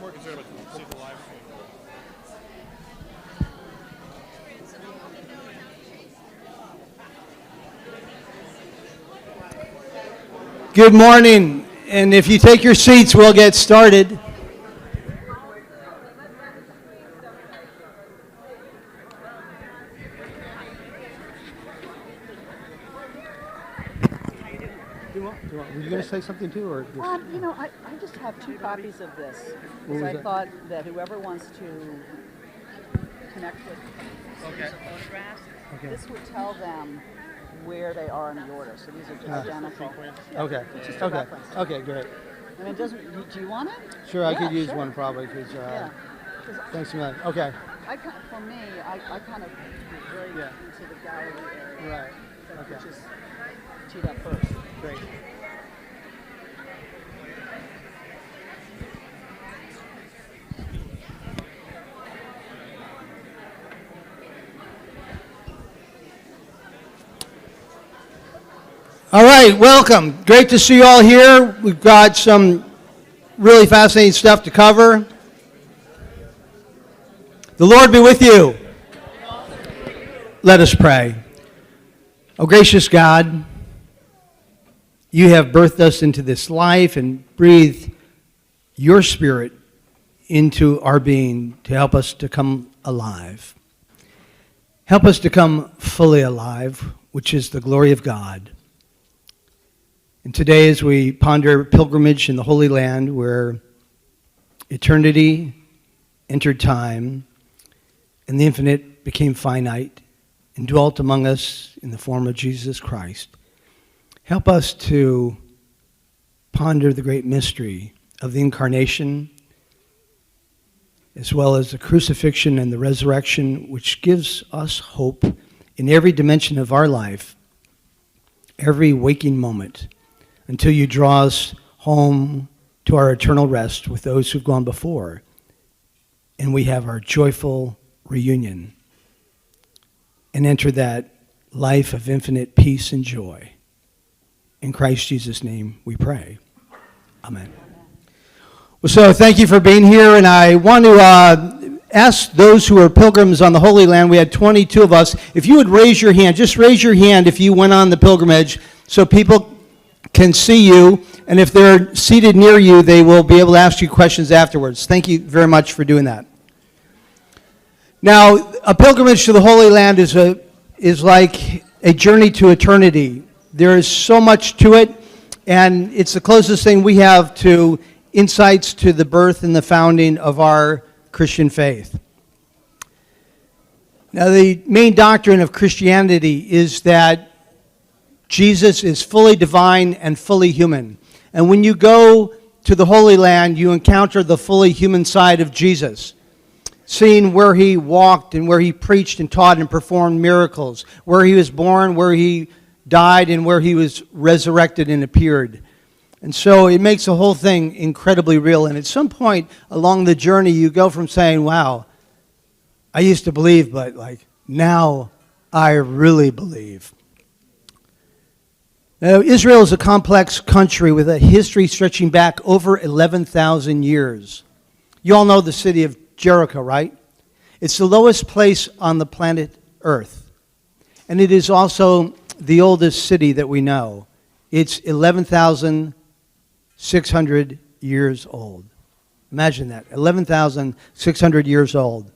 More concerned about the live stream. Good morning, and if you take your seats, we'll get started. Were you going to say something too, or I just have 2 copies of this What because was I that? thought that whoever wants to connect with series of photographs, Okay. this would tell them where they are in the order. So these are just identical. Yeah, Okay, it's just a okay, reference. okay, great. I mean, do you want it? Sure, I Yeah, could use sure. one probably because. Yeah. 'Cause Thanks a million. Okay. for me, I kind of was very Yeah. into the gallery area. Right. Okay. Which is teed up first. Great. All right, welcome. Great to see you all here. We've got some really fascinating stuff to cover. The Lord be with you. Let us pray. Oh, gracious God, you have birthed us into this life and breathed your spirit into our being to help us to come alive. Help us to come fully alive, which is the glory of God. And today, as we ponder pilgrimage in the Holy Land, where eternity entered time and the infinite became finite and dwelt among us in the form of Jesus Christ, help us to ponder the great mystery of the incarnation, as well as the crucifixion and the resurrection, which gives us hope in every dimension of our life, every waking moment, until you draw us home to our eternal rest with those who've gone before, and we have our joyful reunion and enter that life of infinite peace and joy. In Christ Jesus' name we pray. Amen. Well, so thank you for being here, and I want to ask those who are pilgrims on the Holy Land. We had 22 of us. If you would raise your hand, just raise your hand if you went on the pilgrimage so people can see you, and if they're seated near you, they will be able to ask you questions afterwards. Thank you very much for doing that. Now, a pilgrimage to the Holy Land is like a journey to eternity. There is so much to it, and it's the closest thing we have to insights to the birth and the founding of our Christian faith. Now, the main doctrine of Christianity is that Jesus is fully divine and fully human. And when you go to the Holy Land, you encounter the fully human side of Jesus, seeing where he walked and where he preached and taught and performed miracles, where he was born, where he died, and where he was resurrected and appeared. And so it makes the whole thing incredibly real. And at some point along the journey, you go from saying, wow, I used to believe, but now I really believe. Now, Israel is a complex country with a history stretching back over 11,000 years. You all know the city of Jericho, right? It's the lowest place on the planet Earth. And it is also the oldest city that we know. It's 11,600 years old. Imagine that, 11,600 years old.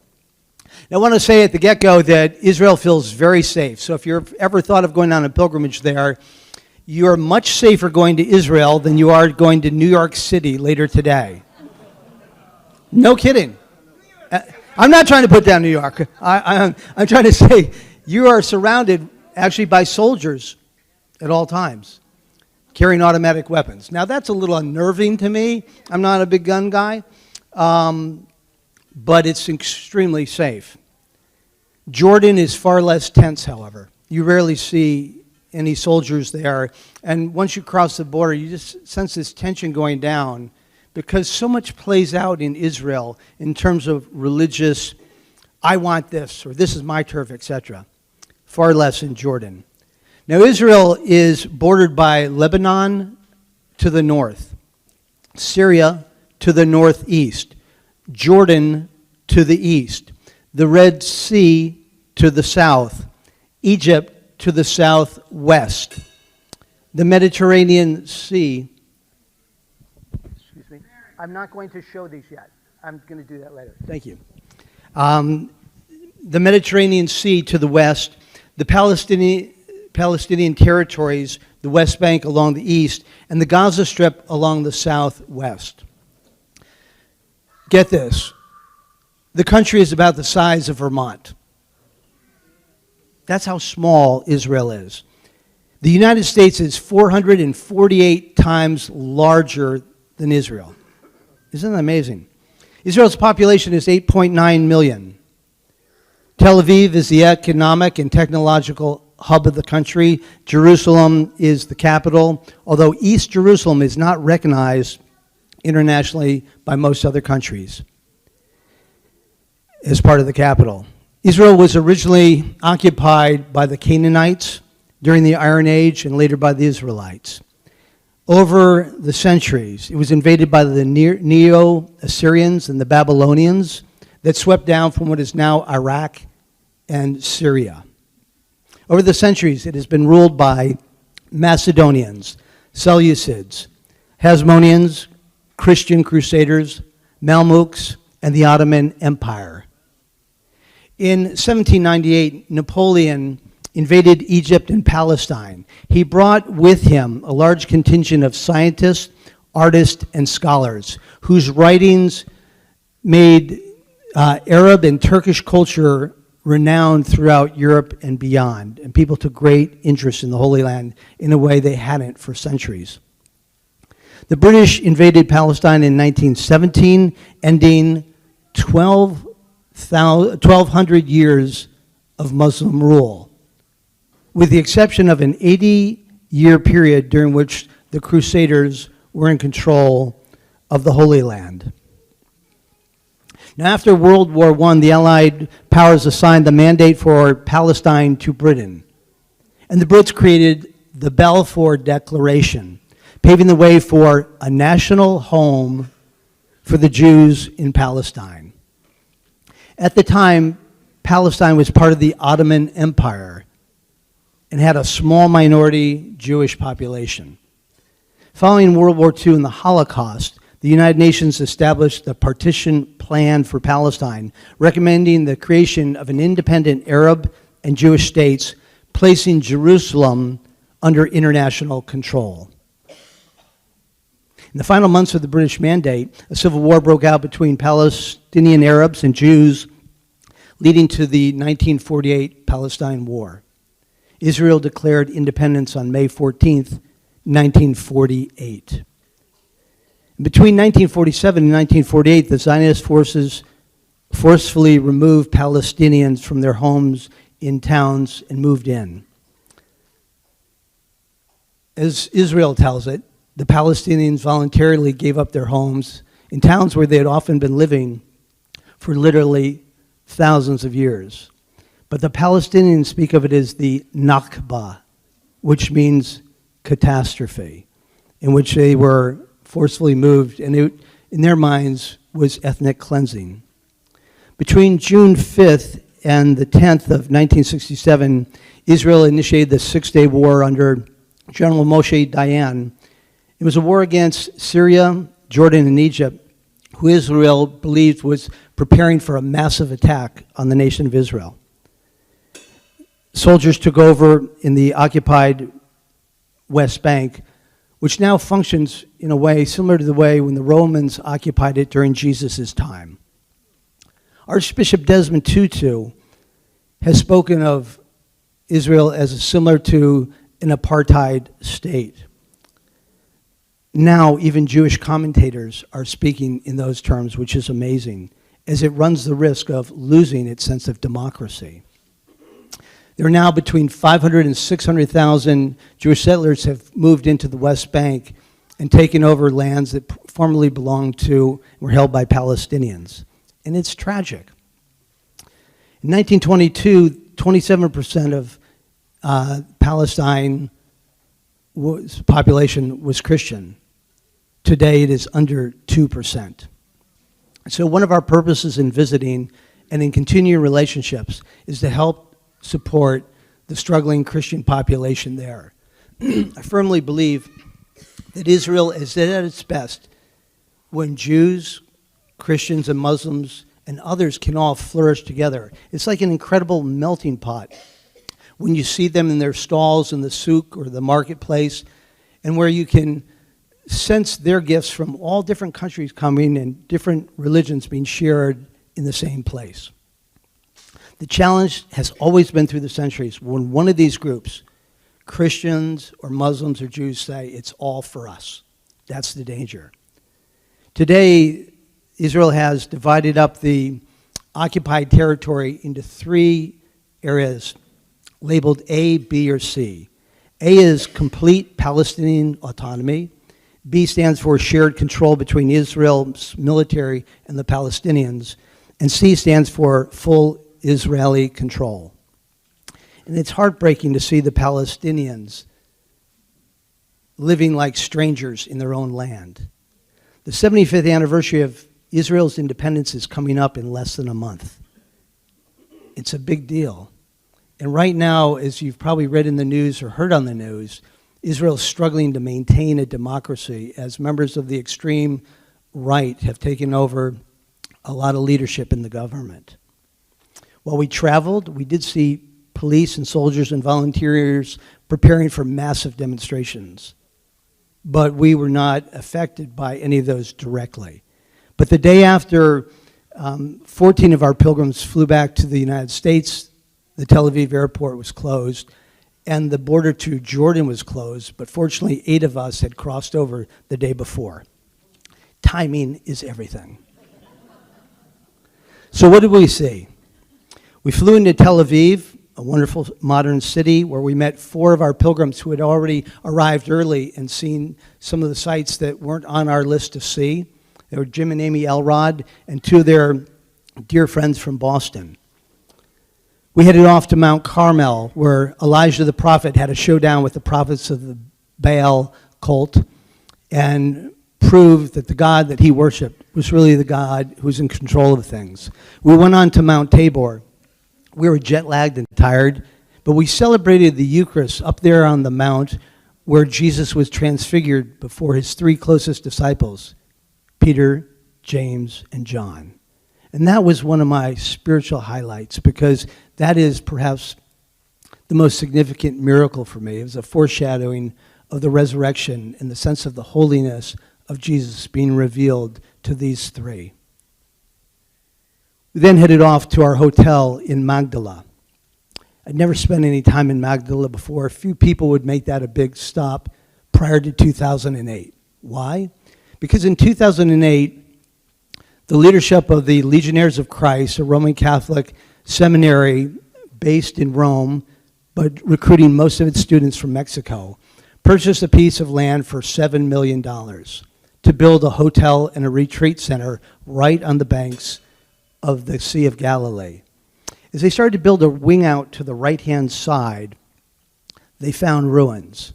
Now, I want to say at the get-go that Israel feels very safe. So if you've ever thought of going on a pilgrimage there, you're much safer going to Israel than you are going to New York City later today. No kidding. I'm not trying to put down New York. I'm trying to say you are surrounded actually by soldiers at all times, carrying automatic weapons. Now, that's a little unnerving to me. I'm not a big gun guy, but it's extremely safe. Jordan is far less tense, however. You rarely see any soldiers there. And once you cross the border, you just sense this tension going down because so much plays out in Israel in terms of religious, I want this, or this is my turf, etc. Far less in Jordan. Now, Israel is bordered by Lebanon to the north, Syria to the northeast, Jordan to the east, the Red Sea to the south, Egypt to the southwest, the Mediterranean Sea. Excuse me. I'm not going to show these yet. I'm going to do that later. Thank you. The Mediterranean Sea to the west, the Palestinian territories, the West Bank along the east, and the Gaza Strip along the southwest. Get this. The country is about the size of Vermont. That's how small Israel is. The United States is 448 times larger than Israel. Isn't that amazing? Israel's population is 8.9 million. Tel Aviv is the economic and technological hub of the country. Jerusalem is the capital, although East Jerusalem is not recognized internationally by most other countries as part of the capital. Israel was originally occupied by the Canaanites during the Iron Age and later by the Israelites. Over the centuries, it was invaded by the Neo-Assyrians and the Babylonians that swept down from what is now Iraq and Syria. Over the centuries, it has been ruled by Macedonians, Seleucids, Hasmoneans, Christian Crusaders, Mamluks, and the Ottoman Empire. In 1798, Napoleon invaded Egypt and Palestine. He brought with him a large contingent of scientists, artists, and scholars whose writings made Arab and Turkish culture renowned throughout Europe and beyond, and people took great interest in the Holy Land in a way they hadn't for centuries. The British invaded Palestine in 1917, ending 1,200 years of Muslim rule, with the exception of an 80-year period during which the Crusaders were in control of the Holy Land. Now, after World War I, the Allied powers assigned the mandate for Palestine to Britain, and the Brits created the Balfour Declaration, paving the way for a national home for the Jews in Palestine. At the time, Palestine was part of the Ottoman Empire and had a small minority Jewish population. Following World War II and the Holocaust, the United Nations established the Partition Plan for Palestine, recommending the creation of an independent Arab and Jewish states, placing Jerusalem under international control. In the final months of the British Mandate, a civil war broke out between Palestinian Arabs and Jews, leading to the 1948 Palestine War. Israel declared independence on May 14th, 1948. Between 1947 and 1948, the Zionist forces forcefully removed Palestinians from their homes in towns and moved in. As Israel tells it, the Palestinians voluntarily gave up their homes in towns where they had often been living for literally thousands of years. But the Palestinians speak of it as the Nakba, which means catastrophe, in which they were forcefully moved, and it, in their minds, was ethnic cleansing. Between June 5th and the 10th of 1967, Israel initiated the Six-Day War under General Moshe Dayan. It was a war against Syria, Jordan, and Egypt, who Israel believed was preparing for a massive attack on the nation of Israel. Soldiers took over in the occupied West Bank, which now functions in a way similar to the way when the Romans occupied it during Jesus' time. Archbishop Desmond Tutu has spoken of Israel as similar to an apartheid state. Now, even Jewish commentators are speaking in those terms, which is amazing, as it runs the risk of losing its sense of democracy. There are now between 500 and 600,000 Jewish settlers have moved into the West Bank and taken over lands that formerly belonged to, were held by Palestinians. And it's tragic. In 1922, 27% of Palestine population was Christian. Today it is under 2%. So one of our purposes in visiting and in continuing relationships is to help support the struggling Christian population there. I firmly believe that Israel is at its best when Jews, Christians, and Muslims and others can all flourish together. It's like an incredible melting pot when you see them in their stalls in the souk or the marketplace, and where you can sense their gifts from all different countries coming and different religions being shared in the same place. The challenge has always been through the centuries when one of these groups, Christians or Muslims or Jews, say it's all for us. That's the danger. Today, Israel has divided up the occupied territory into 3 areas labeled A, B, or C. A is complete Palestinian autonomy. B stands for shared control between Israel's military and the Palestinians. And C stands for full Israeli control. And it's heartbreaking to see the Palestinians living like strangers in their own land. The 75th anniversary of Israel's independence is coming up in less than a month. It's a big deal. And right now, as you've probably read in the news or heard on the news, Israel is struggling to maintain a democracy as members of the extreme right have taken over a lot of leadership in the government. While we traveled, we did see police and soldiers and volunteers preparing for massive demonstrations. But we were not affected by any of those directly. But the day after 14 of our pilgrims flew back to the United States, the Tel Aviv airport was closed, and the border to Jordan was closed, but fortunately 8 of us had crossed over the day before. Timing is everything. So what did we see? We flew into Tel Aviv, a wonderful modern city where we met 4 of our pilgrims who had already arrived early and seen some of the sites that weren't on our list to see. They were Jim and Amy Elrod and 2 of their dear friends from Boston. We headed off to Mount Carmel, where Elijah the prophet had a showdown with the prophets of the Baal cult and proved that the God that he worshiped was really the God who's in control of things. We went on to Mount Tabor. We were jet-lagged and tired, but we celebrated the Eucharist up there on the mount where Jesus was transfigured before his 3 closest disciples, Peter, James, and John. And that was one of my spiritual highlights because that is perhaps the most significant miracle for me. It was a foreshadowing of the resurrection and the sense of the holiness of Jesus being revealed to these 3. We then headed off to our hotel in Magdala. I'd never spent any time in Magdala before. A few people would make that a big stop prior to 2008. Why? Because in 2008, the leadership of the Legionnaires of Christ, a Roman Catholic seminary based in Rome, but recruiting most of its students from Mexico, purchased a piece of land for $7 million to build a hotel and a retreat center right on the banks of the Sea of Galilee. As they started to build a wing out to the right-hand side, they found ruins.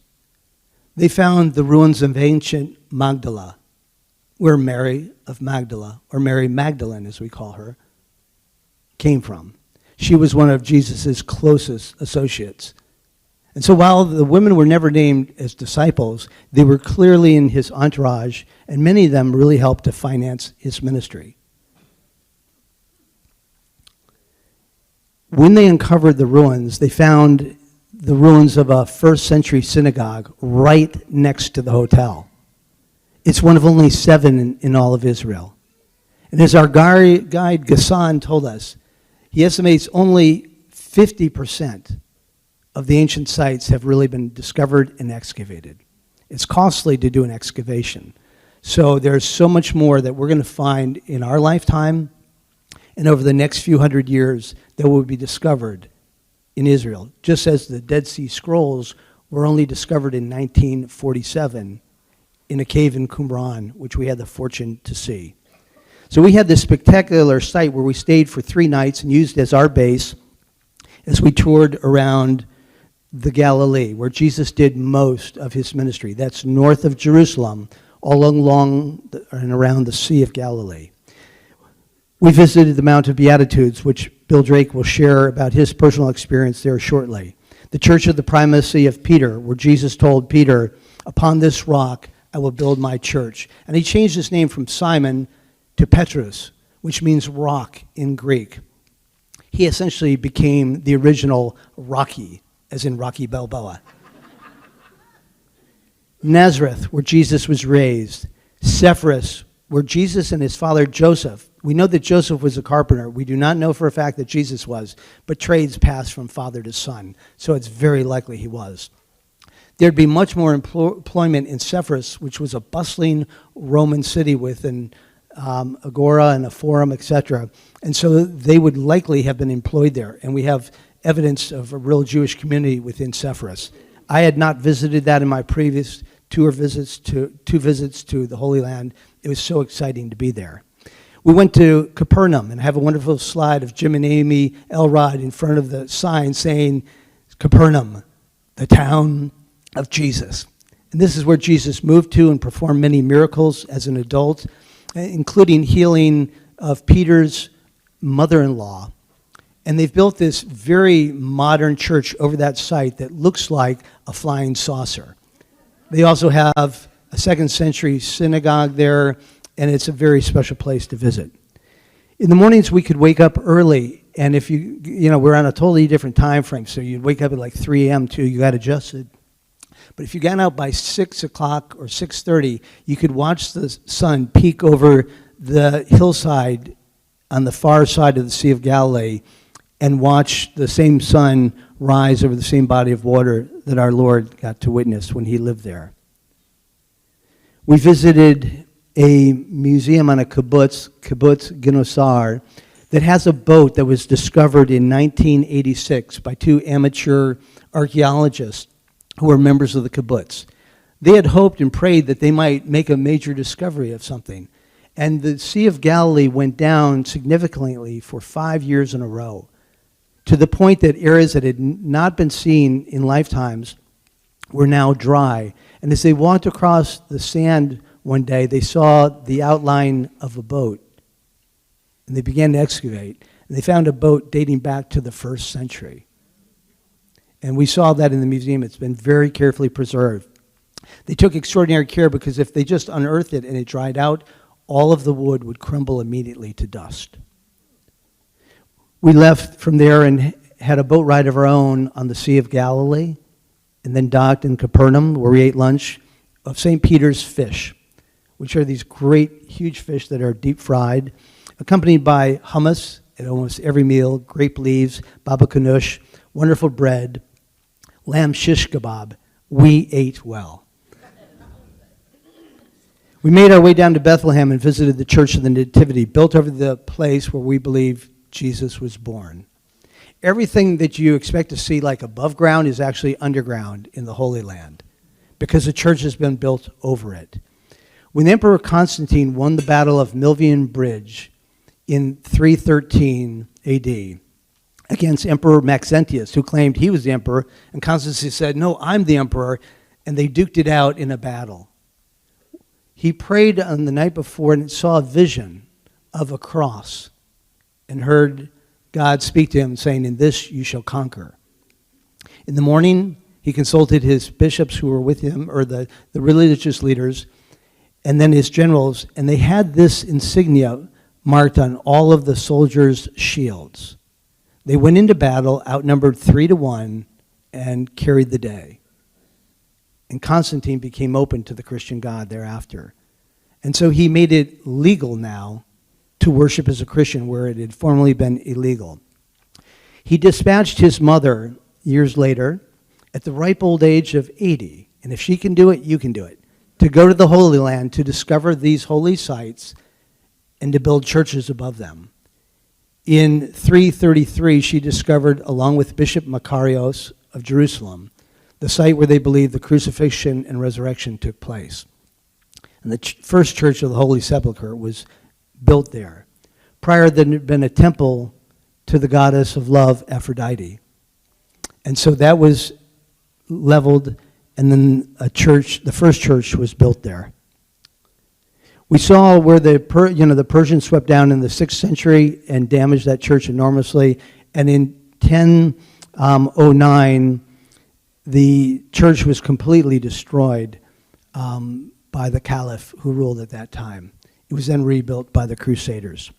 They found the ruins of ancient Magdala, where Mary of Magdala, or Mary Magdalene as we call her, came from. She was one of Jesus' closest associates. And so while the women were never named as disciples, they were clearly in his entourage, and many of them really helped to finance his ministry. When they uncovered the ruins, they found the ruins of a first-century synagogue right next to the hotel. It's one of only 7 in all of Israel. And as our guide Ghassan told us, he estimates only 50% of the ancient sites have really been discovered and excavated. It's costly to do an excavation. So there's so much more that we're going to find in our lifetime and over the next few hundred years that will be discovered in Israel, just as the Dead Sea Scrolls were only discovered in 1947 in a cave in Qumran, which we had the fortune to see. So we had this spectacular site where we stayed for 3 nights and used as our base as we toured around the Galilee, where Jesus did most of his ministry. That's north of Jerusalem, all along and around the Sea of Galilee. We visited the Mount of Beatitudes, which Bill Drake will share about his personal experience there shortly. The Church of the Primacy of Peter, where Jesus told Peter, "Upon this rock I will build my church." And he changed his name from Simon to Petrus, which means rock in Greek. He essentially became the original Rocky, as in Rocky Balboa. Nazareth, where Jesus was raised. Sepphoris, where Jesus and his father Joseph, we know that Joseph was a carpenter. We do not know for a fact that Jesus was, but trades passed from father to son, so it's very likely he was. There'd be much more employment in Sepphoris, which was a bustling Roman city with an agora and a forum, etc. And so they would likely have been employed there. And we have evidence of a real Jewish community within Sepphoris. I had not visited that in my previous two visits to the Holy Land. It was so exciting to be there. We went to Capernaum, and I have a wonderful slide of Jim and Amy Elrod in front of the sign saying, Capernaum, the town of Jesus. And this is where Jesus moved to and performed many miracles as an adult, including healing of Peter's mother-in-law. And they've built this very modern church over that site that looks like a flying saucer. They also have a second century synagogue there, and it's a very special place to visit. In the mornings, we could wake up early, and if we're on a totally different time frame, so you'd wake up at like 3 a.m. too, you got adjusted. But if you got out by 6 o'clock or 6:30, you could watch the sun peek over the hillside on the far side of the Sea of Galilee and watch the same sun rise over the same body of water that our Lord got to witness when he lived there. We visited a museum on a kibbutz Ginosar, that has a boat that was discovered in 1986 by two amateur archaeologists who were members of the kibbutz. They had hoped and prayed that they might make a major discovery of something. And the Sea of Galilee went down significantly for 5 years in a row, to the point that areas that had not been seen in lifetimes were now dry. And as they walked across the sand one day, they saw the outline of a boat. And they began to excavate. And they found a boat dating back to the 1st century. And we saw that in the museum. It's been very carefully preserved. They took extraordinary care because if they just unearthed it and it dried out, all of the wood would crumble immediately to dust. We left from there and had a boat ride of our own on the Sea of Galilee, and then docked in Capernaum, where we ate lunch of St. Peter's fish, which are these great, huge fish that are deep fried, accompanied by hummus at almost every meal, grape leaves, baba ganoush, wonderful bread, lamb shish kebab. We ate well. We made our way down to Bethlehem and visited the Church of the Nativity, built over the place where we believe Jesus was born. Everything that you expect to see like above ground is actually underground in the Holy Land, because the church has been built over it. When Emperor Constantine won the Battle of Milvian Bridge in 313 AD against Emperor Maxentius, who claimed he was the emperor, and Constantine said, "No, I'm the emperor," and they duked it out in a battle. He prayed on the night before and saw a vision of a cross and heard God speak to him saying, "In this you shall conquer." In the morning, he consulted his bishops who were with him, or the religious leaders, and then his generals, and they had this insignia marked on all of the soldiers' shields. They went into battle outnumbered 3-1 and carried the day. And Constantine became open to the Christian God thereafter. And so he made it legal now to worship as a Christian where it had formerly been illegal. He dispatched his mother years later at the ripe old age of 80, and if she can do it, you can do it, to go to the Holy Land to discover these holy sites and to build churches above them. In 333, she discovered, along with Bishop Macarios of Jerusalem, the site where they believe the crucifixion and resurrection took place. And the first church of the Holy Sepulchre was built there. Prior, there had been a temple to the goddess of love, Aphrodite. And so that was leveled, and then a church, the first church was built there. We saw where the Persians swept down in the 6th century and damaged that church enormously. And in 1009, the church was completely destroyed by the caliph who ruled at that time. It was then rebuilt by the Crusaders.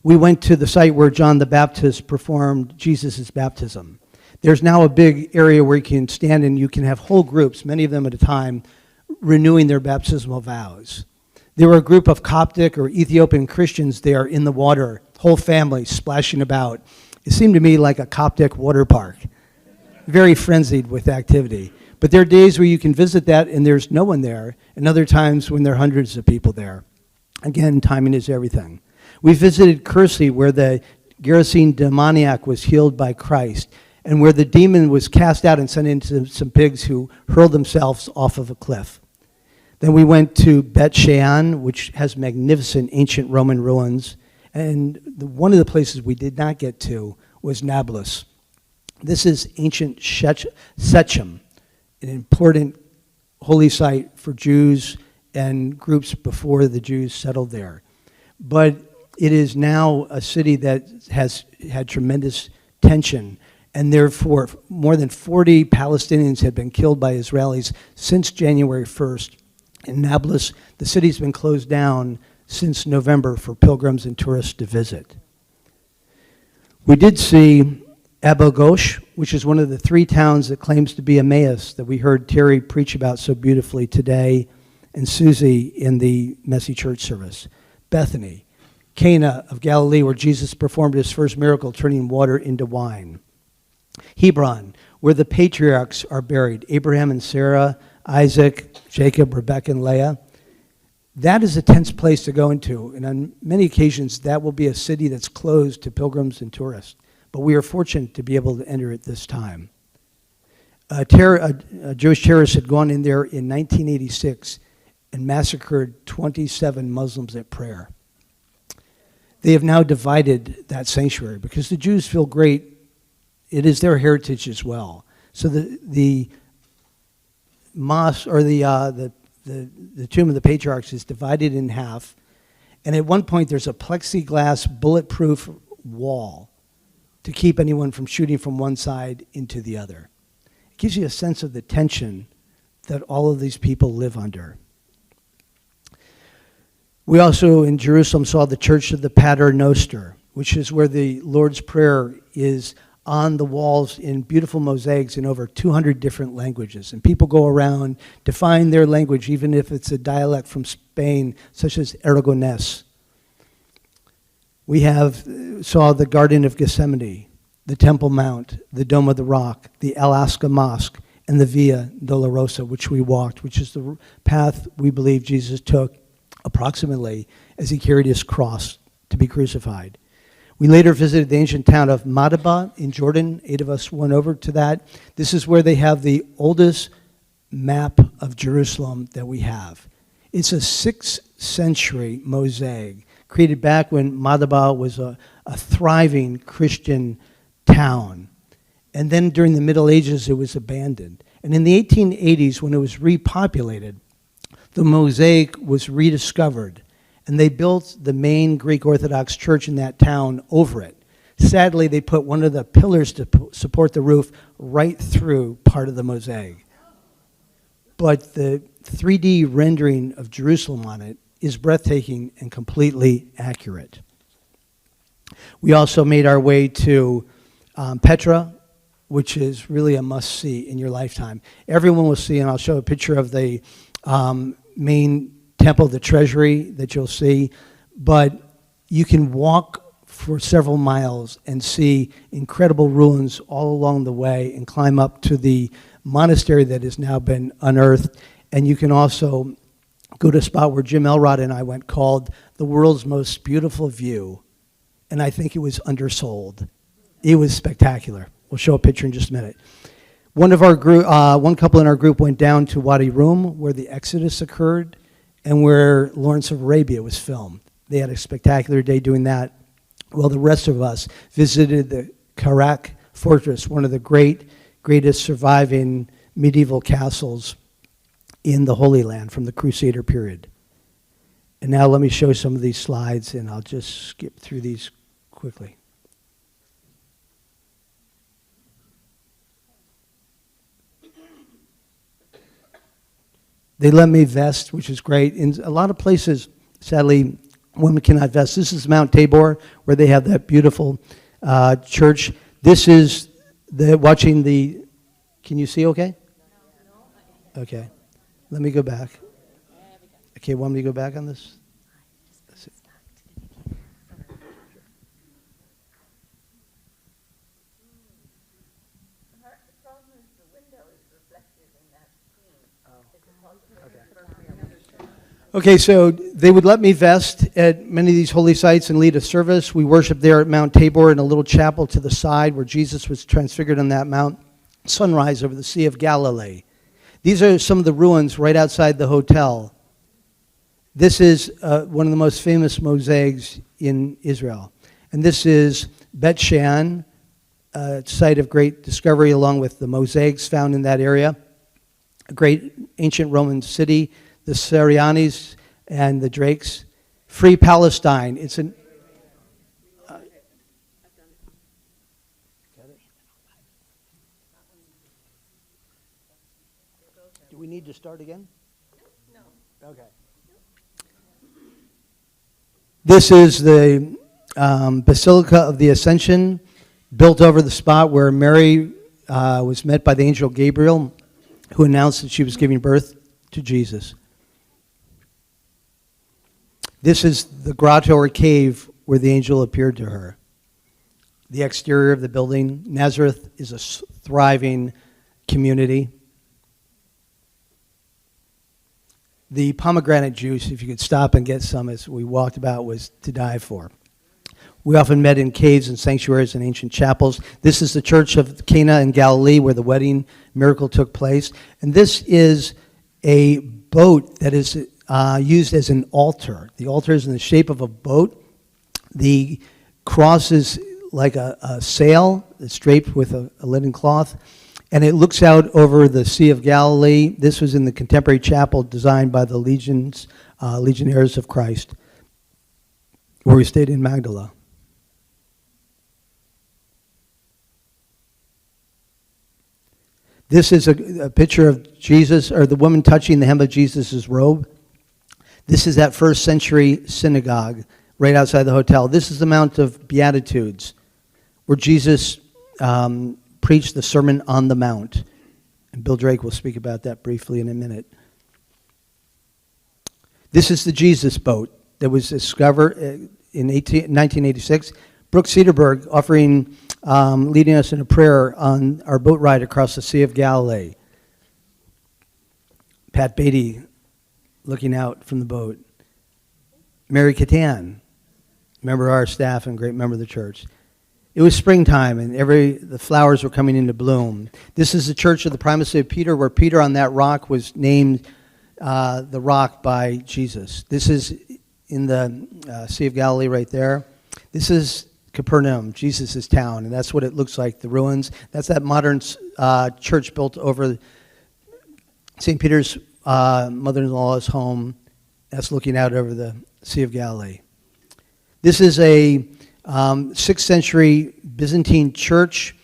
We went to the site where John the Baptist performed Jesus' baptism. There's now a big area where you can stand and you can have whole groups, many of them at a time, renewing their baptismal vows. There were a group of Coptic or Ethiopian Christians there in the water, whole families splashing about. It seemed to me like a Coptic water park, very frenzied with activity. But there are days where you can visit that and there's no one there, and other times when there are hundreds of people there. Again, timing is everything. We visited Kiersey, where the Gerasene demoniac was healed by Christ, and where the demon was cast out and sent into some pigs who hurled themselves off of a cliff. Then we went to Bet Shean, which has magnificent ancient Roman ruins, and one of the places we did not get to was Nablus. This is ancient Shechem, an important holy site for Jews and groups before the Jews settled there. But it is now a city that has had tremendous tension, and therefore more than 40 Palestinians had been killed by Israelis since January 1st. In Nablus, the city's been closed down since November for pilgrims and tourists to visit. We did see Abu Ghosh, which is one of the 3 towns that claims to be Emmaus that we heard Terry preach about so beautifully today, and Susie in the Messy Church service. Bethany, Cana of Galilee, where Jesus performed his first miracle, turning water into wine. Hebron, where the patriarchs are buried, Abraham and Sarah, Isaac, Jacob, Rebekah, and Leah. That is a tense place to go into, and on many occasions that will be a city that's closed to pilgrims and tourists. But we are fortunate to be able to enter it this time. A Jewish terrorist had gone in there in 1986 and massacred 27 Muslims at prayer. They have now divided that sanctuary because the Jews feel great. It is their heritage as well. So the mosque, or the tomb of the patriarchs, is divided in half. And at one point there's a plexiglass bulletproof wall to keep anyone from shooting from one side into the other. It gives you a sense of the tension that all of these people live under. We also in Jerusalem saw the Church of the Pater Noster, which is where the Lord's Prayer is on the walls in beautiful mosaics in over 200 different languages. And people go around, define their language, even if it's a dialect from Spain, such as Aragonese. We saw the Garden of Gethsemane, the Temple Mount, the Dome of the Rock, the Al-Aqsa Mosque, and the Via Dolorosa, which we walked, which is the path we believe Jesus took approximately as he carried his cross to be crucified. We later visited the ancient town of Madaba in Jordan. 8 of us went over to that. This is where they have the oldest map of Jerusalem that we have. It's a 6th century mosaic created back when Madaba was a thriving Christian town. And then during the Middle Ages, it was abandoned. And in the 1880s, when it was repopulated, the mosaic was rediscovered, and they built the main Greek Orthodox church in that town over it. Sadly, they put one of the pillars to support the roof right through part of the mosaic. But the 3D rendering of Jerusalem on it is breathtaking and completely accurate. We also made our way to Petra, which is really a must-see in your lifetime. Everyone will see, and I'll show a picture of the main temple, the treasury that you'll see, but you can walk for several miles and see incredible ruins all along the way and climb up to the monastery that has now been unearthed. And you can also go to a spot where Jim Elrod and I went called the world's most beautiful view, and I think it was undersold. It was spectacular. We'll show a picture in just a minute. One couple in our group went down to Wadi Rum, where the Exodus occurred, and where Lawrence of Arabia was filmed. They had a spectacular day doing that. Well, the rest of us visited the Karak Fortress, one of the greatest surviving medieval castles in the Holy Land from the Crusader period. And now let me show some of these slides, and I'll just skip through these quickly. They let me vest, which is great. In a lot of places, sadly, women cannot vest. This is Mount Tabor, where they have that beautiful church. This is watching the, can you see okay? Okay. Let me go back. Okay, want me to go back on this? Let's see. Okay, so they would let me vest at many of these holy sites and lead a service. We worship there at Mount Tabor in a little chapel to the side where Jesus was transfigured on that mount. Sunrise over the Sea of Galilee. These are some of the ruins right outside the hotel. This is one of the most famous mosaics in Israel. And this is Bet Shan, a site of great discovery along with the mosaics found in that area. A great ancient Roman city, the Syrianis and the Drakes. Free Palestine. It's an... Do we need to start again? No. Okay. This is the Basilica of the Ascension, built over the spot where Mary was met by the angel Gabriel, who announced that she was giving birth to Jesus. This is the grotto or cave where the angel appeared to her. The exterior of the building. Nazareth is a thriving community. The pomegranate juice, if you could stop and get some as we walked about, was to die for. We often met in caves and sanctuaries and ancient chapels. This is the church of Cana in Galilee where the wedding miracle took place. And this is a boat that is used as an altar. The altar is in the shape of a boat. The cross is like a sail that's draped with a linen cloth. And it looks out over the Sea of Galilee. This was in the contemporary chapel designed by the Legionnaires of Christ, where we stayed in Magdala. This is a picture of Jesus, or the woman touching the hem of Jesus' robe. This is that first century synagogue right outside the hotel. This is the Mount of Beatitudes, where Jesus preached the Sermon on the Mount. And Bill Drake will speak about that briefly in a minute. This is the Jesus boat that was discovered in 1986. Brooke Cedarberg leading us in a prayer on our boat ride across the Sea of Galilee. Pat Beatty looking out from the boat. Mary Catan, member of our staff and great member of the church. It was springtime, and the flowers were coming into bloom. This is the church of the primacy of Peter, where Peter on that rock was named the rock by Jesus. This is in the Sea of Galilee right there. This is Capernaum, Jesus' town, and that's what it looks like, the ruins. That's that modern church built over St. Peter's mother-in-law's home. That's looking out over the Sea of Galilee. This is a 6th century Byzantine church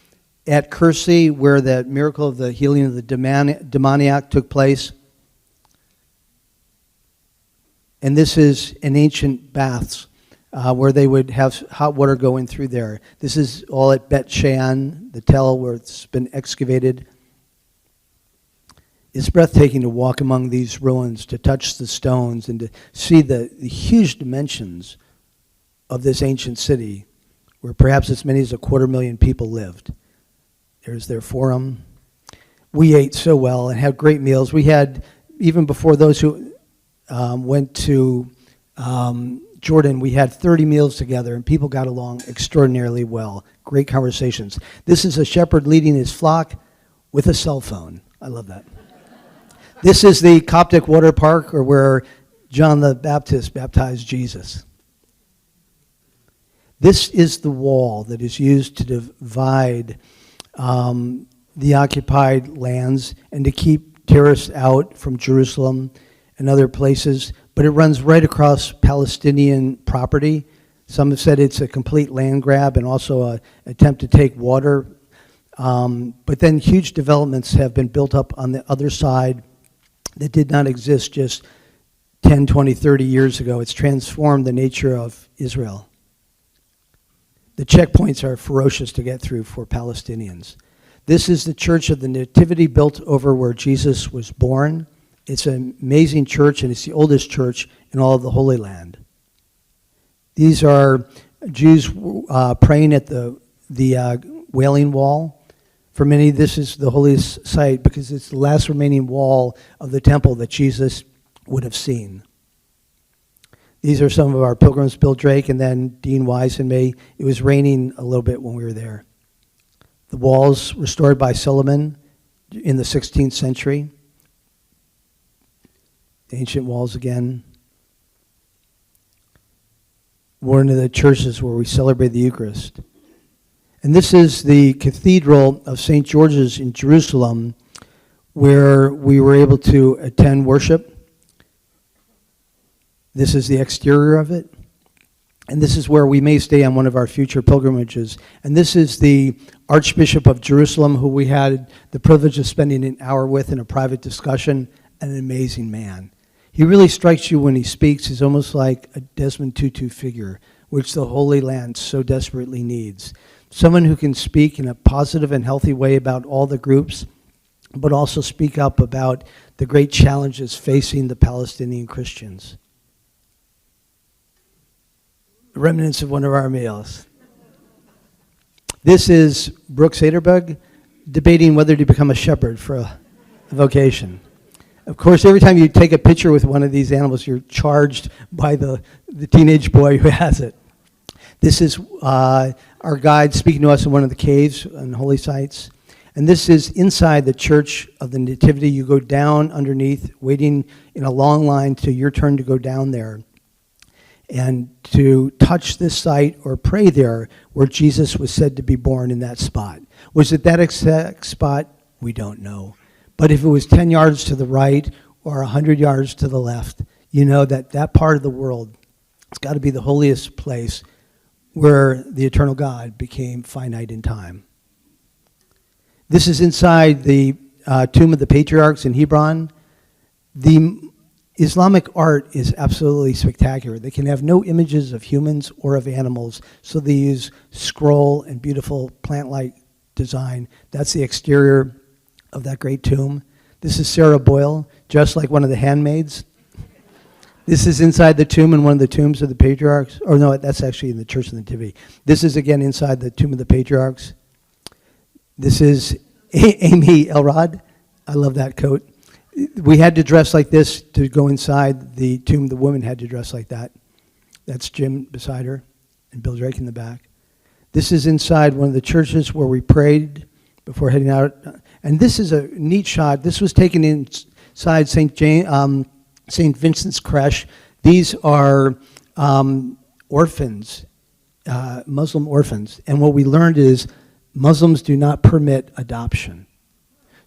at Kürsi, where the miracle of the healing of the demoniac took place. And this is an ancient baths where they would have hot water going through there. This is all at Bet Shan, the tell where it's been excavated. It's breathtaking to walk among these ruins, to touch the stones, and to see the huge dimensions of this ancient city, where perhaps as many as 250,000 people lived. There's their forum. We ate so well and had great meals. We had, even before those who went to Jordan, we had 30 meals together, and people got along extraordinarily well. Great conversations. This is a shepherd leading his flock with a cell phone. I love that. This is the Coptic water park, or where John the Baptist baptized Jesus. This is the wall that is used to divide the occupied lands and to keep terrorists out from Jerusalem and other places, but it runs right across Palestinian property. Some have said it's a complete land grab and also an attempt to take water. But then huge developments have been built up on the other side that did not exist just 10, 20, 30 years ago. It's transformed the nature of Israel. The checkpoints are ferocious to get through for Palestinians. This is the Church of the Nativity built over where Jesus was born. It's an amazing church, and it's the oldest church in all of the Holy Land. These are Jews praying at the Wailing Wall. For many, this is the holiest site because it's the last remaining wall of the temple that Jesus would have seen. These are some of our pilgrims, Bill Drake and then Dean Wise and me. It was raining a little bit when we were there. The walls restored by Solomon in the 16th century. The ancient walls again. One of the churches where we celebrate the Eucharist. And this is the Cathedral of St. George's in Jerusalem, where we were able to attend worship. This is the exterior of it. And this is where we may stay on one of our future pilgrimages. And this is the Archbishop of Jerusalem, who we had the privilege of spending an hour with in a private discussion. An amazing man. He really strikes you when he speaks. He's almost like a Desmond Tutu figure, which the Holy Land so desperately needs. Someone who can speak in a positive and healthy way about all the groups, but also speak up about the great challenges facing the Palestinian Christians. Remnants of one of our meals. This is Brooks Aderbug debating whether to become a shepherd for a vocation. Of course, every time you take a picture with one of these animals, you're charged by the teenage boy who has it. This is our guide speaking to us in one of the caves and holy sites. And this is inside the Church of the Nativity. You go down underneath, waiting in a long line till your turn to go down there and to touch this site or pray there where Jesus was said to be born in that spot. Was it that exact spot? We don't know. But if it was 10 yards to the right or 100 yards to the left, you know that that part of the world, it's got to be the holiest place where the eternal God became finite in time. This is inside the tomb of the patriarchs in Hebron. The Islamic art is absolutely spectacular. They can have no images of humans or of animals, so they use scroll and beautiful plant-like design. That's the exterior of that great tomb. This is Sarah Boyle, just like one of the handmaids. This is inside the tomb in one of the tombs of the patriarchs. Or no, that's actually in the Church of the Nativity. This is again inside the tomb of the patriarchs. This is Amy Elrod. I love that coat. We had to dress like this to go inside the tomb. The woman had to dress like that. That's Jim beside her and Bill Drake in the back. This is inside one of the churches where we prayed before heading out. And this is a neat shot. This was taken inside St. Vincent's Creche. These are orphans, Muslim orphans. And what we learned is Muslims do not permit adoption.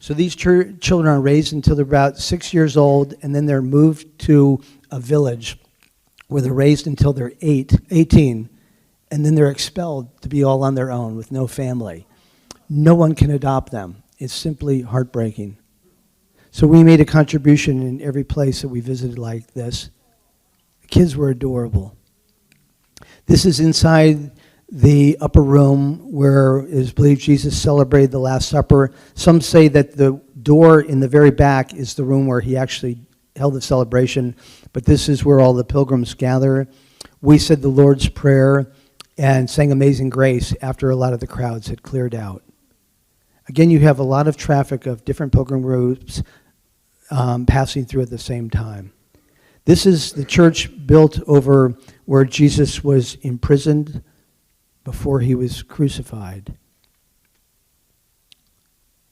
So these children are raised until they're about 6 years old, and then they're moved to a village where they're raised until they're 18, and then they're expelled to be all on their own with no family. No one can adopt them. It's simply heartbreaking. So we made a contribution in every place that we visited like this. The kids were adorable. This is inside the upper room where it is believed Jesus celebrated the Last Supper. Some say that the door in the very back is the room where he actually held the celebration, but this is where all the pilgrims gather. We said the Lord's Prayer and sang Amazing Grace after a lot of the crowds had cleared out. Again, you have a lot of traffic of different pilgrim groups passing through at the same time. This is the church built over where Jesus was imprisoned before he was crucified.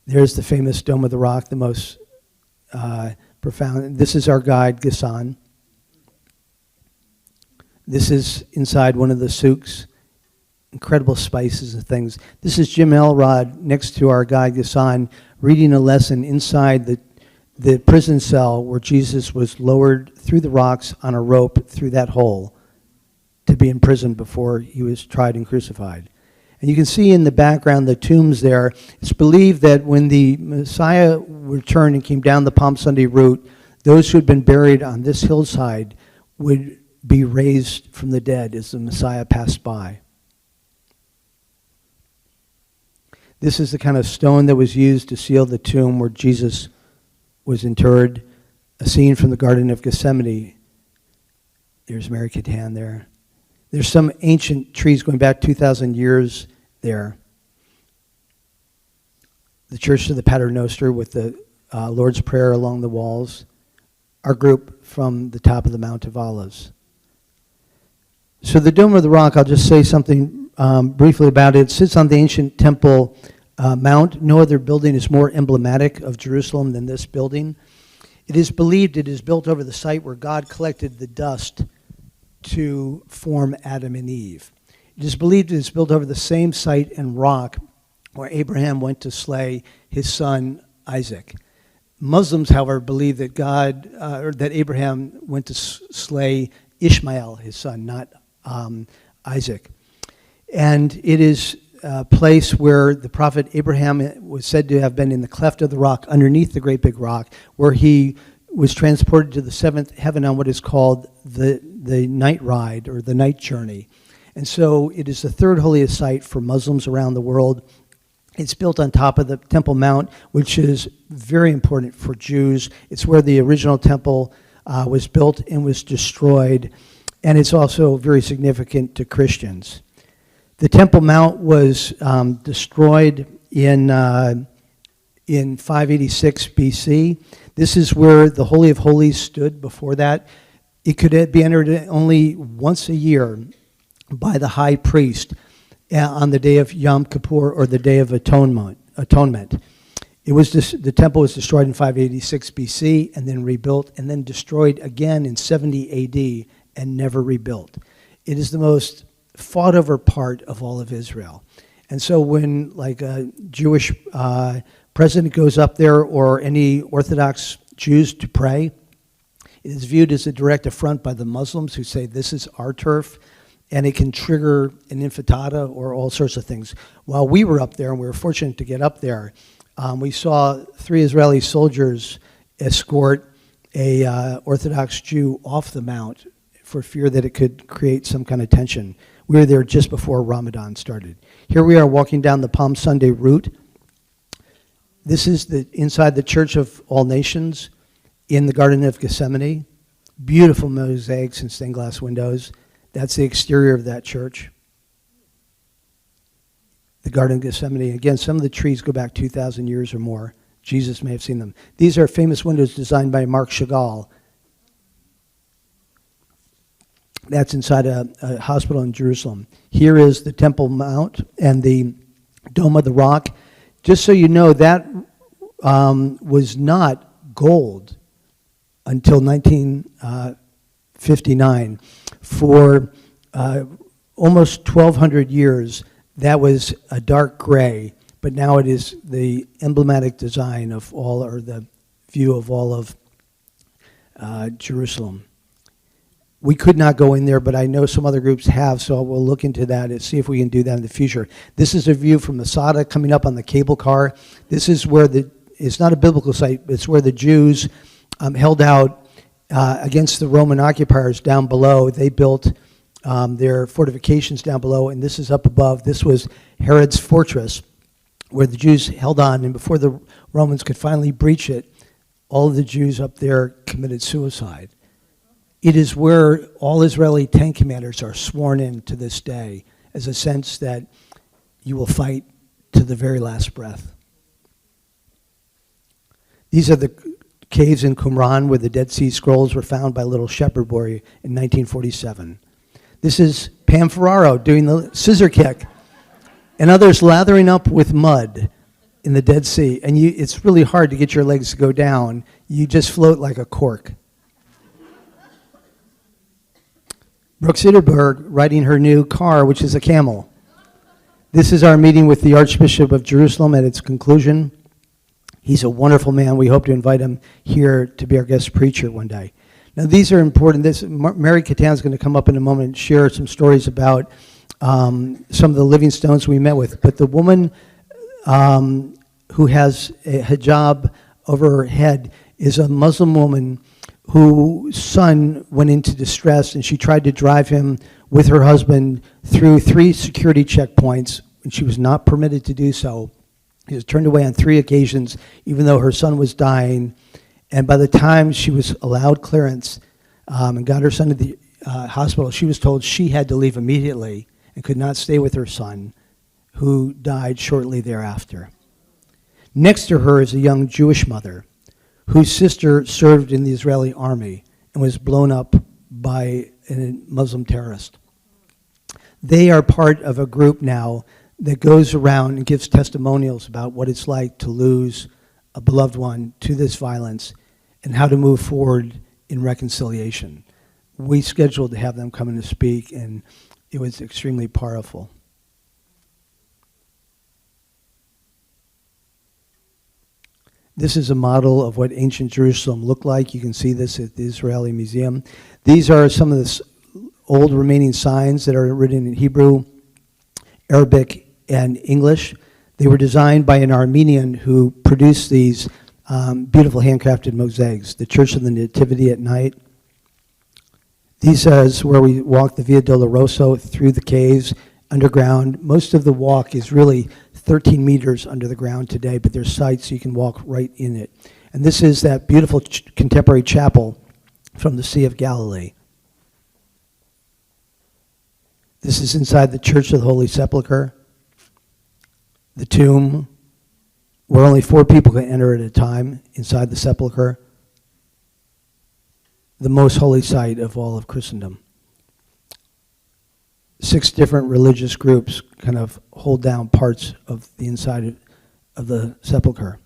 There's the famous Dome of the Rock, the most profound. This is our guide, Ghassan. This is inside one of the souks. Incredible spices and things. This is Jim Elrod next to our guide, Ghassan, reading a lesson inside the prison cell where Jesus was lowered through the rocks on a rope through that hole to be imprisoned before he was tried and crucified. And you can see in the background the tombs there. It's believed that when the Messiah returned and came down the Palm Sunday route, those who had been buried on this hillside would be raised from the dead as the Messiah passed by. This is the kind of stone that was used to seal the tomb where Jesus was interred, a scene from the Garden of Gethsemane. There's Mary Catan there. There's some ancient trees going back 2,000 years there. The Church of the Pater Noster with the Lord's Prayer along the walls. Our group from the top of the Mount of Olives. So the Dome of the Rock, I'll just say something briefly about it. It sits on the ancient temple mount. No other building is more emblematic of Jerusalem than this building. It is believed it is built over the site where God collected the dust to form Adam and Eve. It is believed it is built over the same site and rock where Abraham went to slay his son Isaac. Muslims, however, believe that that Abraham went to slay Ishmael, his son, not Isaac. And it is a place where the prophet Abraham was said to have been in the cleft of the rock, underneath the great big rock, where he was transported to the seventh heaven on what is called the night ride or the night journey. And so it is the third holiest site for Muslims around the world. It's built on top of the Temple Mount, which is very important for Jews. It's where the original temple was built and was destroyed. And it's also very significant to Christians. The Temple Mount was destroyed in 586 BC. This is where the Holy of Holies stood before that. It could be entered only once a year by the high priest on the day of Yom Kippur or the Day of Atonement. The temple was destroyed in 586 BC and then rebuilt and then destroyed again in 70 AD and never rebuilt. It is the most fought over part of all of Israel. And so when like a Jewish president goes up there or any Orthodox Jews to pray, it is viewed as a direct affront by the Muslims who say this is our turf, and it can trigger an intifada or all sorts of things. While we were up there, and we were fortunate to get up there, we saw 3 Israeli soldiers escort a Orthodox Jew off the mount for fear that it could create some kind of tension. We were there just before Ramadan started. Here we are walking down the Palm Sunday route. This is inside the Church of All Nations in the Garden of Gethsemane. Beautiful mosaics and stained glass windows. That's the exterior of that church. The Garden of Gethsemane. Again, some of the trees go back 2,000 years or more. Jesus may have seen them. These are famous windows designed by Marc Chagall. That's inside a hospital in Jerusalem. Here is the Temple Mount and the Dome of the Rock. Just so you know, that was not gold until 1959. For almost 1,200 years, that was a dark gray, but now it is the emblematic design of all, or the view of all of Jerusalem. We could not go in there, but I know some other groups have, so we'll look into that and see if we can do that in the future. This is a view from Masada coming up on the cable car. This is where it's not a biblical site, but it's where the Jews held out against the Roman occupiers down below. They built their fortifications down below, and this is up above. This was Herod's fortress, where the Jews held on, and before the Romans could finally breach it, all of the Jews up there committed suicide. It is where all Israeli tank commanders are sworn in to this day as a sense that you will fight to the very last breath. These are the caves in Qumran where the Dead Sea Scrolls were found by a little shepherd boy in 1947. This is Pam Ferraro doing the scissor kick, and others lathering up with mud in the Dead Sea. And it's really hard to get your legs to go down. You just float like a cork. Brooke Sederberg riding her new car, which is a camel. This is our meeting with the Archbishop of Jerusalem at its conclusion. He's a wonderful man. We hope to invite him here to be our guest preacher one day. Now, these are important. Mary Catan is going to come up in a moment and share some stories about some of the living stones we met with. But the woman who has a hijab over her head is a Muslim woman whose son went into distress, and she tried to drive him with her husband through 3 security checkpoints, and she was not permitted to do so. He was turned away on 3 occasions, even though her son was dying. And by the time she was allowed clearance and got her son to the hospital, she was told she had to leave immediately and could not stay with her son, who died shortly thereafter. Next to her is a young Jewish mother whose sister served in the Israeli army and was blown up by a Muslim terrorist. They are part of a group now that goes around and gives testimonials about what it's like to lose a beloved one to this violence and how to move forward in reconciliation. We scheduled to have them come in to speak, and it was extremely powerful. This is a model of what ancient Jerusalem looked like. You can see this at the Israeli Museum. These are some of the old remaining signs that are written in Hebrew, Arabic, and English. They were designed by an Armenian who produced these beautiful handcrafted mosaics. The Church of the Nativity at night. These is where we walk the Via Doloroso through the caves, underground. Most of the walk is really 13 meters under the ground today, but there's sites you can walk right in it. And this is that beautiful contemporary chapel from the Sea of Galilee. This is inside the Church of the Holy Sepulchre, the tomb, where only 4 people can enter at a time inside the sepulchre, the most holy site of all of Christendom. 6 different religious groups kind of hold down parts of the inside of the sepulchre.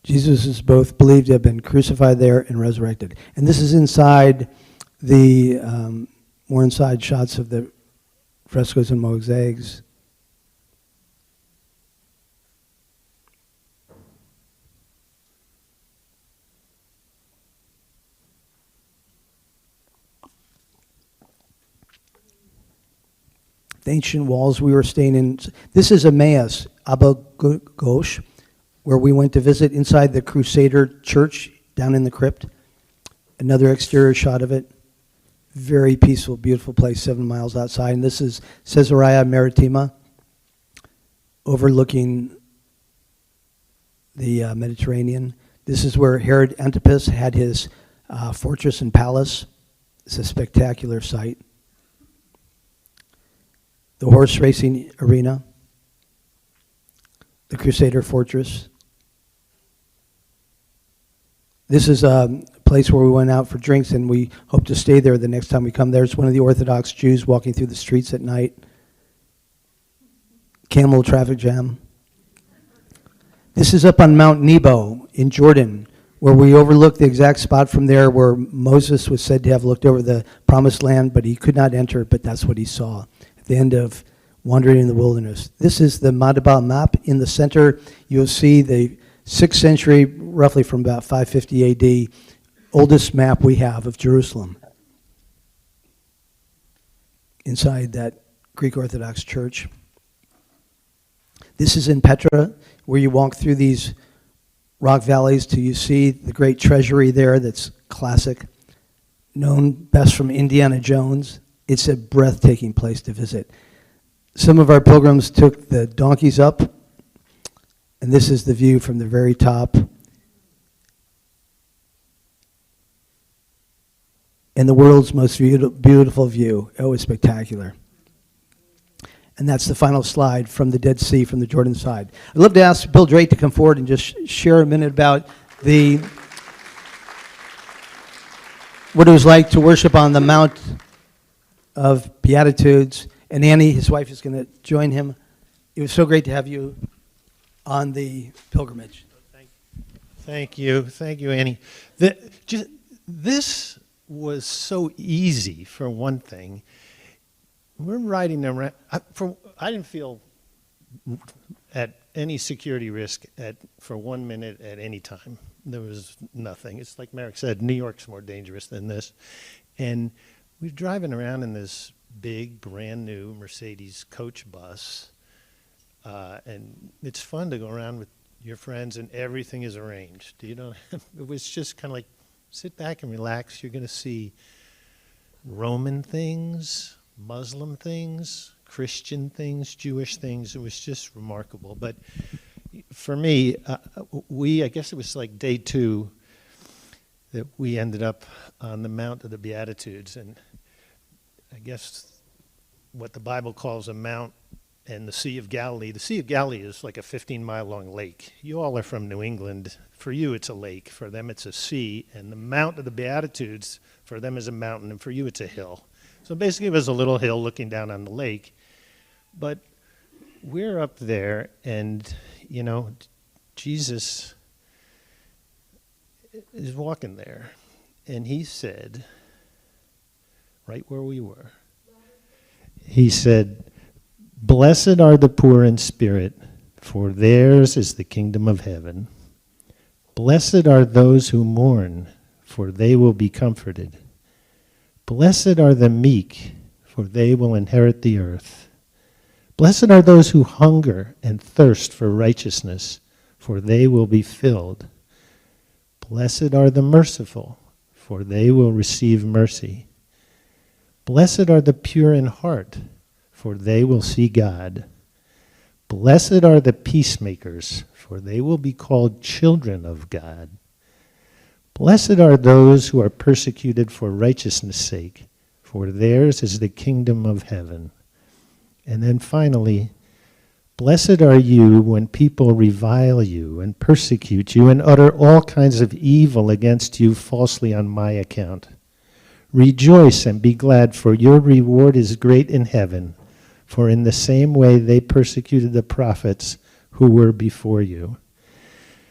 Jesus is both believed to have been crucified there and resurrected. And this is inside the, more inside shots of the frescoes and mosaics. The ancient walls we were staying in. This is Emmaus, Abu Ghosh, where we went to visit inside the Crusader Church down in the crypt. Another exterior shot of it. Very peaceful, beautiful place 7 miles outside. And this is Caesarea Maritima, overlooking the Mediterranean. This is where Herod Antipas had his fortress and palace. It's a spectacular sight. The horse racing arena, the Crusader Fortress. This is a place where we went out for drinks, and we hope to stay there the next time we come there. It's one of the Orthodox Jews walking through the streets at night. Camel traffic jam. This is up on Mount Nebo in Jordan, where we overlook the exact spot from there where Moses was said to have looked over the promised land, but he could not enter, but that's what he saw at the end of wandering in the wilderness. This is the Madaba map. In the center, you'll see the 6th century, roughly from about 550 AD, oldest map we have of Jerusalem. Inside that Greek Orthodox church. This is in Petra, where you walk through these rock valleys till you see the great treasury there that's classic, known best from Indiana Jones. It's a breathtaking place to visit. Some of our pilgrims took the donkeys up, and this is the view from the very top. And the world's most beautiful view. It was spectacular. And that's the final slide from the Dead Sea, from the Jordan side. I'd love to ask Bill Drake to come forward and just share a minute about what it was like to worship on the Mount of Beatitudes. And Annie, his wife, is going to join him. It was so great to have you on the pilgrimage. Thank you, Annie. This was so easy, for one thing. We're riding around. I didn't feel at any security risk for 1 minute at any time. There was nothing. It's like Merrick said, New York's more dangerous than this. And we're driving around in this big, brand new Mercedes coach bus. And it's fun to go around with your friends and everything is arranged. You know, it was just kind of like, sit back and relax. You're going to see Roman things, Muslim things, Christian things, Jewish things. It was just remarkable. But for me, I guess it was like day 2 that we ended up on the Mount of the Beatitudes. And I guess what the Bible calls a mount and the Sea of Galilee. The Sea of Galilee is like a 15-mile-long lake. You all are from New England. For you, it's a lake. For them, it's a sea. And the Mount of the Beatitudes, for them, is a mountain. And for you, it's a hill. So basically, it was a little hill looking down on the lake. But we're up there, and, you know, Jesus is walking there. And he said, right where we were, he said, "Blessed are the poor in spirit, for theirs is the kingdom of heaven. Blessed are those who mourn, for they will be comforted. Blessed are the meek, for they will inherit the earth. Blessed are those who hunger and thirst for righteousness, for they will be filled. Blessed are the merciful, for they will receive mercy. Blessed are the pure in heart, for they will see God. Blessed are the peacemakers, for they will be called children of God. Blessed are those who are persecuted for righteousness' sake, for theirs is the kingdom of heaven." And then finally, blessed are you when people revile you and persecute you and utter all kinds of evil against you falsely on my account. Rejoice and be glad, for your reward is great in heaven. For in the same way they persecuted the prophets who were before you.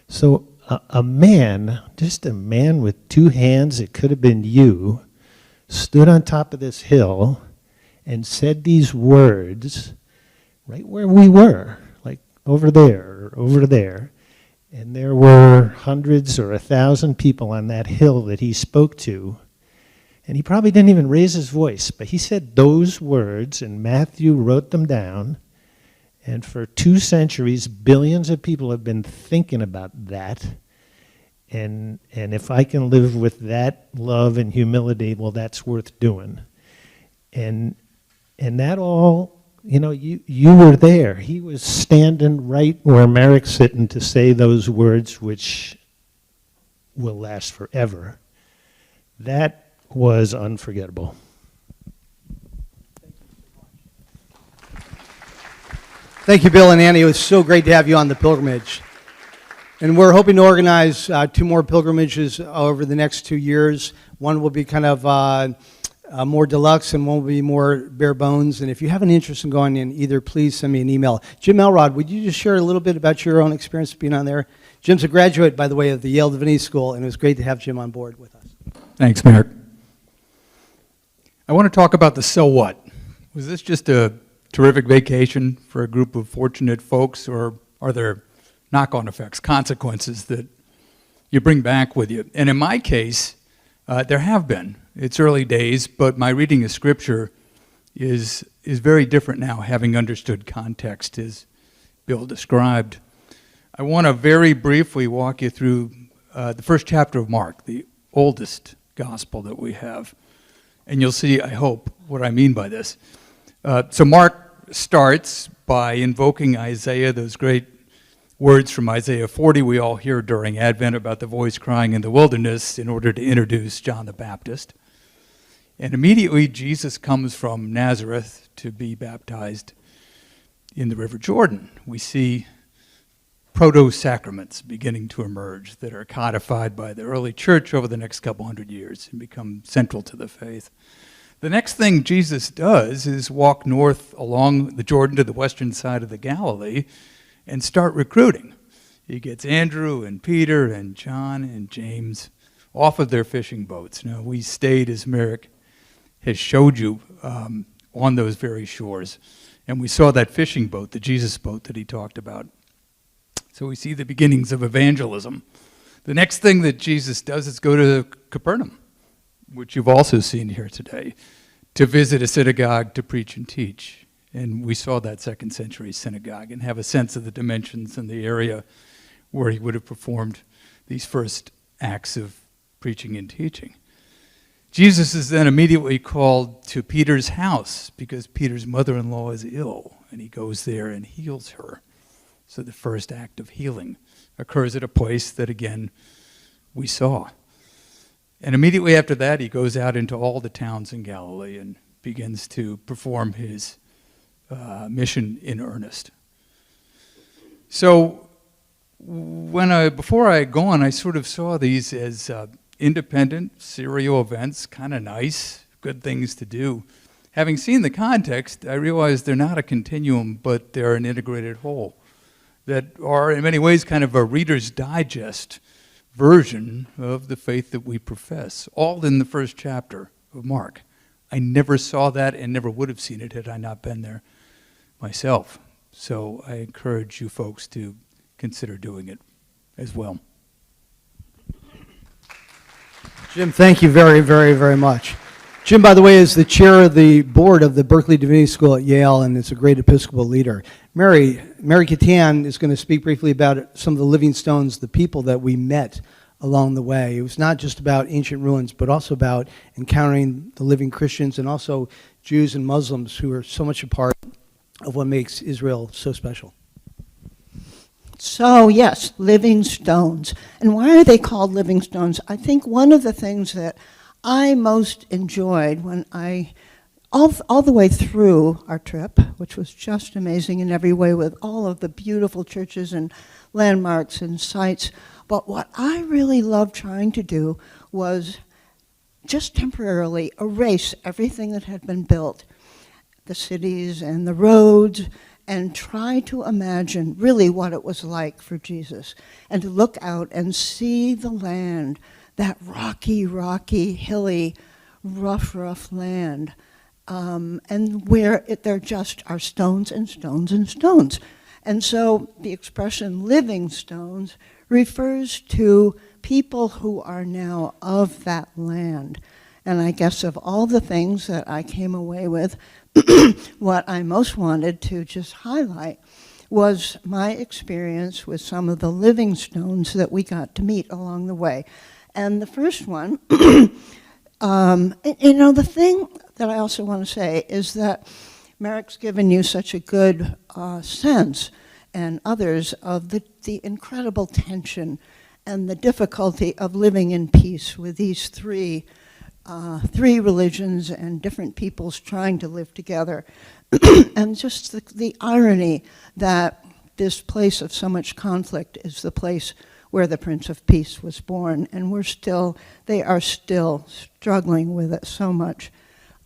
So a man, just a man with 2 hands, it could have been you, stood on top of this hill and said these words right where we were, like over there or over there. And there were hundreds or 1,000 people on that hill that he spoke to. And he probably didn't even raise his voice, but he said those words, and Matthew wrote them down. And for 2 centuries, billions of people have been thinking about that. And if I can live with that love and humility, well, that's worth doing. And that all, you know, you were there. He was standing right where Merrick's sitting to say those words, which will last forever. That was unforgettable. Thank you, Bill and Annie. It was so great to have you on the pilgrimage. And we're hoping to organize 2 more pilgrimages over the next 2 years. One will be kind of more deluxe, and one will be more bare bones. And if you have an interest in going in either, please send me an email. Jim Elrod, would you just share a little bit about your own experience being on there? Jim's a graduate, by the way, of the Yale Divinity School, and it was great to have Jim on board with us. Thanks, Merrick. I want to talk about the so what. Was this just a terrific vacation for a group of fortunate folks, or are there knock-on effects, consequences that you bring back with you? And in my case, there have been. It's early days, but my reading of Scripture is very different now, having understood context, as Bill described. I want to very briefly walk you through the first chapter of Mark, the oldest gospel that we have. And you'll see, I hope, what I mean by this. So Mark starts by invoking Isaiah, those great words from Isaiah 40 we all hear during Advent about the voice crying in the wilderness, in order to introduce John the Baptist. And immediately Jesus comes from Nazareth to be baptized in the River Jordan. We see proto-sacraments beginning to emerge that are codified by the early church over the next couple hundred years and become central to the faith. The next thing Jesus does is walk north along the Jordan to the western side of the Galilee and start recruiting. He gets Andrew and Peter and John and James, off of their fishing boats. Now, we stayed, as Merrick has showed you, on those very shores. And we saw that fishing boat, the Jesus boat that he talked about. So we see the beginnings of evangelism. The next thing that Jesus does is go to Capernaum, which you've also seen here today, to visit a synagogue to preach and teach. And we saw that second century synagogue and have a sense of the dimensions and the area where he would have performed these first acts of preaching and teaching. Jesus is then immediately called to Peter's house because Peter's mother-in-law is ill, and he goes there and heals her. So the first act of healing occurs at a place that, again, we saw. And immediately after that, he goes out into all the towns in Galilee and begins to perform his mission in earnest. So before I had gone, I sort of saw these as independent serial events, kind of nice, good things to do. Having seen the context, I realized they're not a continuum, but they're an integrated whole that are in many ways kind of a Reader's Digest version of the faith that we profess, all in the first chapter of Mark. I never saw that and never would have seen it had I not been there myself. So I encourage you folks to consider doing it as well. Jim, thank you very, very, very much. Jim, by the way, is the chair of the board of the Berkeley Divinity School at Yale and is a great Episcopal leader. Mary Catan is going to speak briefly about some of the living stones, the people that we met along the way. It was not just about ancient ruins, but also about encountering the living Christians and also Jews and Muslims who are so much a part of what makes Israel so special. So, yes, living stones. And why are they called living stones? I think one of the things that I most enjoyed when all the way through our trip, which was just amazing in every way with all of the beautiful churches and landmarks and sites, but what I really loved trying to do was just temporarily erase everything that had been built, the cities and the roads, and try to imagine really what it was like for Jesus, and to look out and see the land, that rocky, hilly, rough land, and where there just are stones and stones and stones. And so the expression living stones refers to people who are now of that land. And I guess of all the things that I came away with, what I most wanted to just highlight was my experience with some of the living stones that we got to meet along the way. And the first one, the thing that I also want to say is that Merrick's given you such a good sense, and others, of the incredible tension and the difficulty of living in peace with these three religions and different peoples trying to live together. And just the irony that this place of so much conflict is the place where the Prince of Peace was born, and they are still struggling with it so much.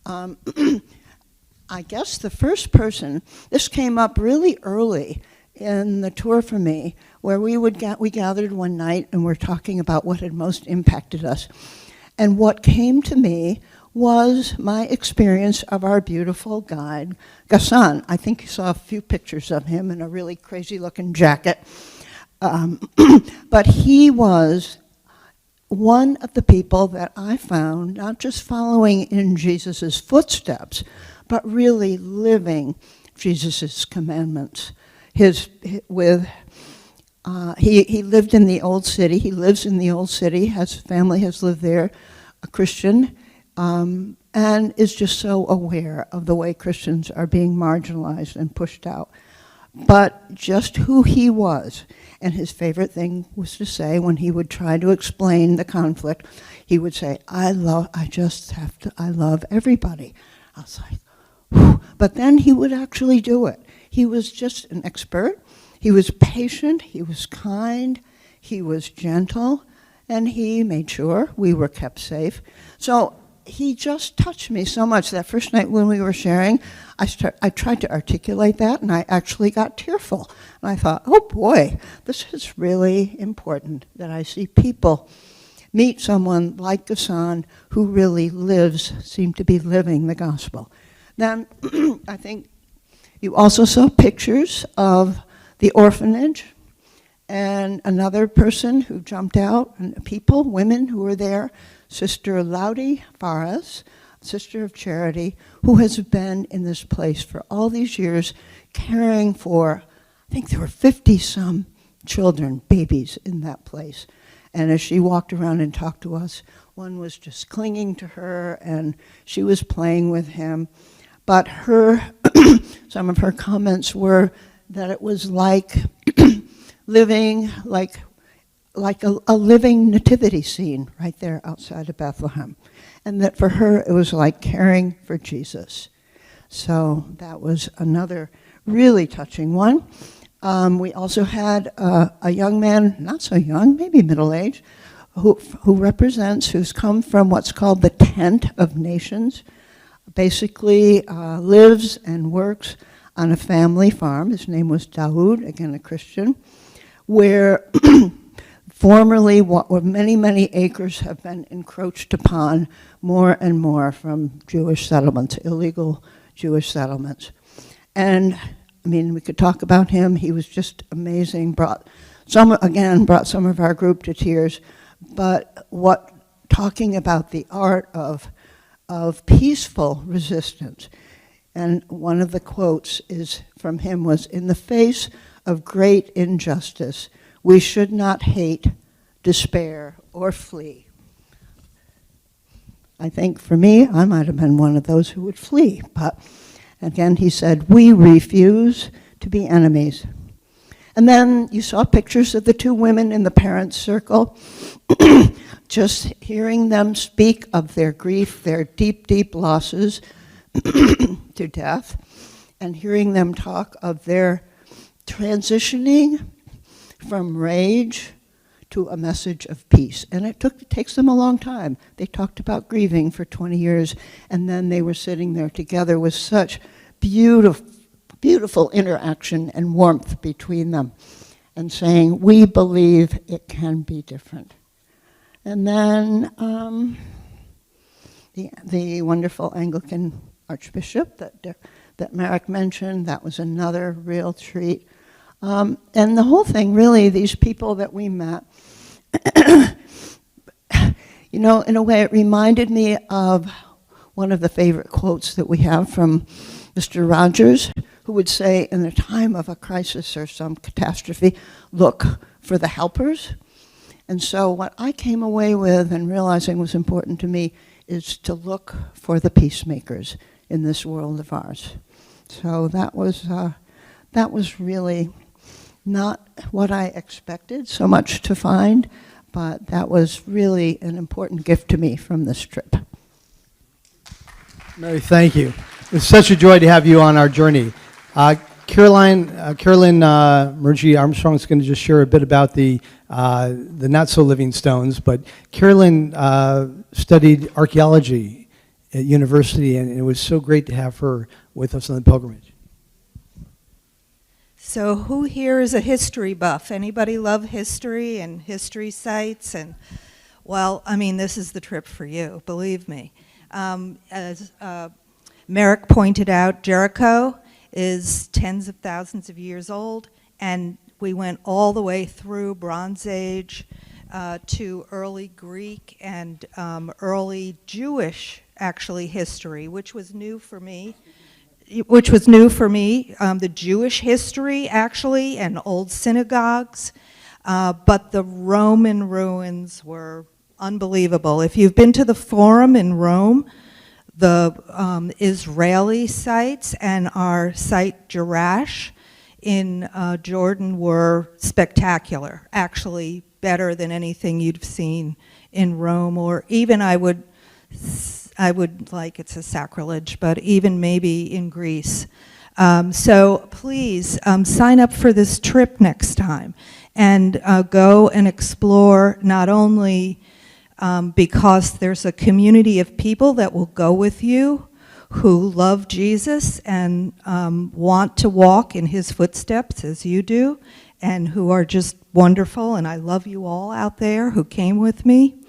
I guess the first person, this came up really early in the tour for me, where we gathered one night and we're talking about what had most impacted us. And what came to me was my experience of our beautiful guide, Ghassan. I think you saw a few pictures of him in a really crazy-looking jacket. But he was one of the people that I found not just following in Jesus' footsteps, but really living Jesus' commandments. He lived in the old city. He lives in the old city. His family has lived there, a Christian, and is just so aware of the way Christians are being marginalized and pushed out. But just who he was, and his favorite thing was to say when he would try to explain the conflict, he would say, I love everybody. I was like, whew. But then he would actually do it. He was just an expert. He was patient, he was kind, he was gentle, and he made sure we were kept safe. So he just touched me so much. That first night when we were sharing, I tried to articulate that, and I actually got tearful. And I thought, oh boy, this is really important, that I see people meet someone like Gassan who really seemed to be living the gospel. Then I think you also saw pictures of the orphanage and another person who jumped out, and people, women who were there, Sister Laudi Faras, Sister of Charity, who has been in this place for all these years, caring for, I think there were 50-some children, babies in that place. And as she walked around and talked to us, one was just clinging to her, and she was playing with him. But some of her comments were that it was like living like a living nativity scene right there outside of Bethlehem. And that for her, it was like caring for Jesus. So that was another really touching one. We also had a young man, not so young, maybe middle-aged, who's come from what's called the Tent of Nations, basically lives and works on a family farm. His name was Daoud, again a Christian, where formerly many, many acres have been encroached upon more and more from Jewish settlements, illegal Jewish settlements. And I mean, we could talk about him. He was just amazing, brought some of our group to tears. But talking about the art of peaceful resistance. And one of the quotes from him was, "In the face of great injustice, we should not hate, despair, or flee." I think for me, I might have been one of those who would flee. But again, he said, "We refuse to be enemies." And then you saw pictures of the two women in the parents' circle. Just hearing them speak of their grief, their deep, deep losses to death, and hearing them talk of their transitioning from rage to a message of peace. And it takes them a long time. They talked about grieving for 20 years, and then they were sitting there together with such beautiful interaction and warmth between them, and saying, "We believe it can be different." And then the wonderful Anglican Archbishop that Marek mentioned, that was another real treat. And the whole thing, really, these people that we met, you know, in a way it reminded me of one of the favorite quotes that we have from Mr. Rogers, who would say, in a time of a crisis or some catastrophe, look for the helpers. And so what I came away with and realizing was important to me is to look for the peacemakers in this world of ours. So that was really not what I expected so much to find, but that was really an important gift to me from this trip. Mary, thank you. It's such a joy to have you on our journey. Carolyn Murgy Armstrong is going to just share a bit about the not-so-living stones, but Carolyn studied archaeology at university, and it was so great to have her with us on the pilgrimage. So who here is a history buff? Anybody love history and history sites? And well, I mean, this is the trip for you, believe me. As Marek pointed out, Jericho is tens of thousands of years old, and we went all the way through Bronze Age to early Greek and early Jewish, actually, history, which was new for me. The Jewish history, actually, and old synagogues, but the Roman ruins were unbelievable. If you've been to the Forum in Rome, the Israeli sites and our site Jerash in Jordan were spectacular, actually better than anything you'd seen in Rome, or even I would like, it's a sacrilege, but even maybe in Greece. So please sign up for this trip next time and go and explore, not only because there's a community of people that will go with you who love Jesus and want to walk in his footsteps as you do, and who are just wonderful, and I love you all out there who came with me.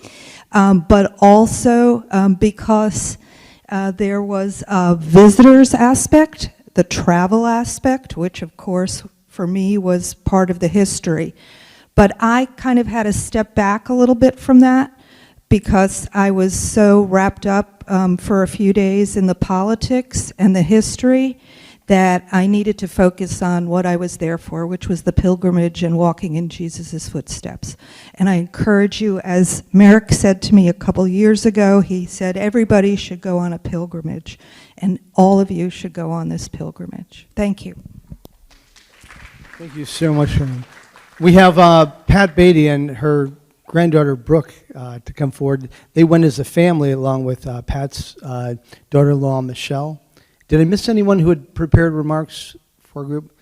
But also because there was a visitors aspect, the travel aspect, which of course for me was part of the history. But I kind of had to step back a little bit from that because I was so wrapped up for a few days in the politics and the history that I needed to focus on what I was there for, which was the pilgrimage and walking in Jesus' footsteps. And I encourage you, as Merrick said to me a couple years ago, he said everybody should go on a pilgrimage, and all of you should go on this pilgrimage. Thank you. Thank you so much. We have Pat Beatty and her granddaughter Brooke to come forward. They went as a family along with Pat's daughter-in-law Michelle. Did I miss anyone who had prepared remarks for a group?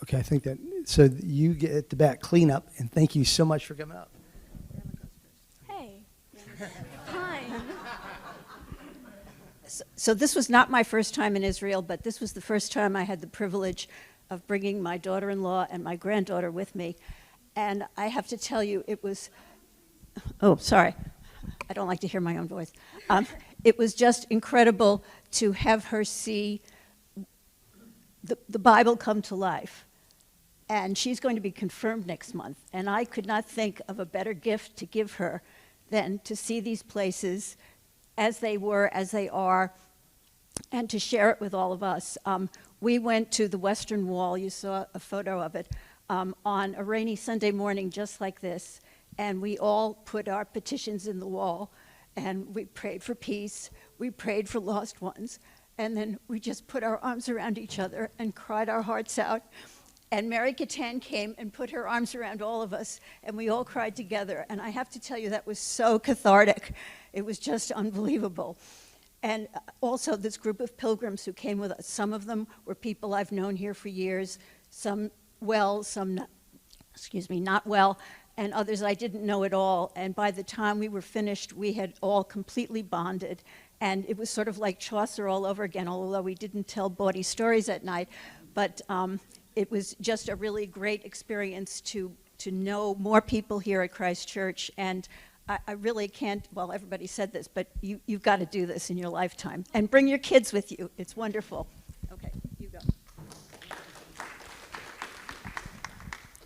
Okay, I think that, so you get at the back cleanup, and thank you so much for coming up. Hey. Hi. So this was not my first time in Israel, but this was the first time I had the privilege of bringing my daughter-in-law and my granddaughter with me. And I have to tell you, it was, oh, sorry. I don't like to hear my own voice. It was just incredible to have her see the Bible come to life. And she's going to be confirmed next month. And I could not think of a better gift to give her than to see these places as they were, as they are, and to share it with all of us. We went to the Western Wall, you saw a photo of it, on a rainy Sunday morning just like this. And we all put our petitions in the wall, and we prayed for peace, we prayed for lost ones, and then we just put our arms around each other and cried our hearts out. And Mary Catan came and put her arms around all of us, and we all cried together. And I have to tell you, that was so cathartic. It was just unbelievable. And also this group of pilgrims who came with us, some of them were people I've known here for years, some well, some not, not well, and others I didn't know at all. And by the time we were finished, we had all completely bonded. And it was sort of like Chaucer all over again, although we didn't tell bawdy stories at night. But it was just a really great experience to know more people here at Christ Church. And I really can't, well, everybody said this, but you've got to do this in your lifetime. And bring your kids with you. It's wonderful. Okay, you go.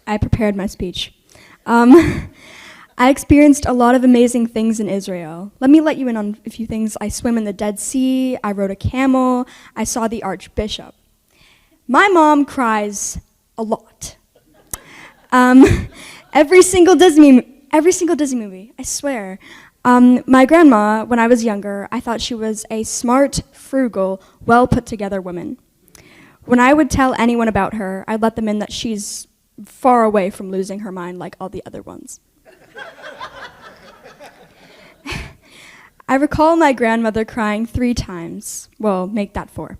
I prepared my speech. I experienced a lot of amazing things in Israel. Let me let you in on a few things. I swam in the Dead Sea, I rode a camel, I saw the Archbishop. My mom cries a lot. Every single Disney movie, I swear. My grandma, when I was younger, I thought she was a smart, frugal, well-put-together woman. When I would tell anyone about her, I'd let them in that she's far away from losing her mind like all the other ones. I recall my grandmother crying 3 times. Well, make that 4.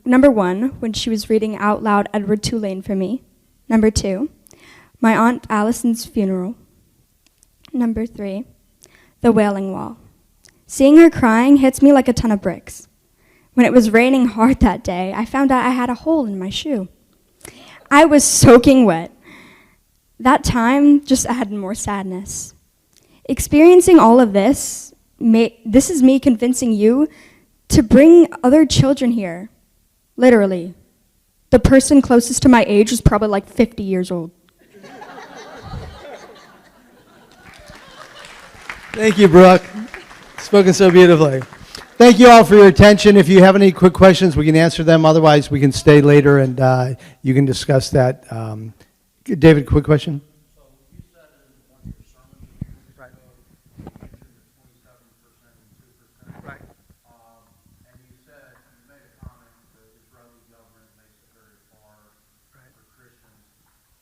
Number 1, when she was reading out loud Edward Tulane for me. Number 2, my Aunt Allison's funeral. Number 3, the Wailing Wall. Seeing her crying hits me like a ton of bricks. When it was raining hard that day, I found out I had a hole in my shoe. I was soaking wet. That time just added more sadness. Experiencing all of this, this is me convincing you to bring other children here. Literally. The person closest to my age was probably like 50 years old. Thank you, Brooke. Spoken so beautifully. Thank you all for your attention. If you have any quick questions, we can answer them. Otherwise, we can stay later and you can discuss that. David, quick question? So you said in one of your sermons, Right. you mentioned the 27% and 2%. Right. And you said, you made a comment, the Israeli government makes it very hard for Christians.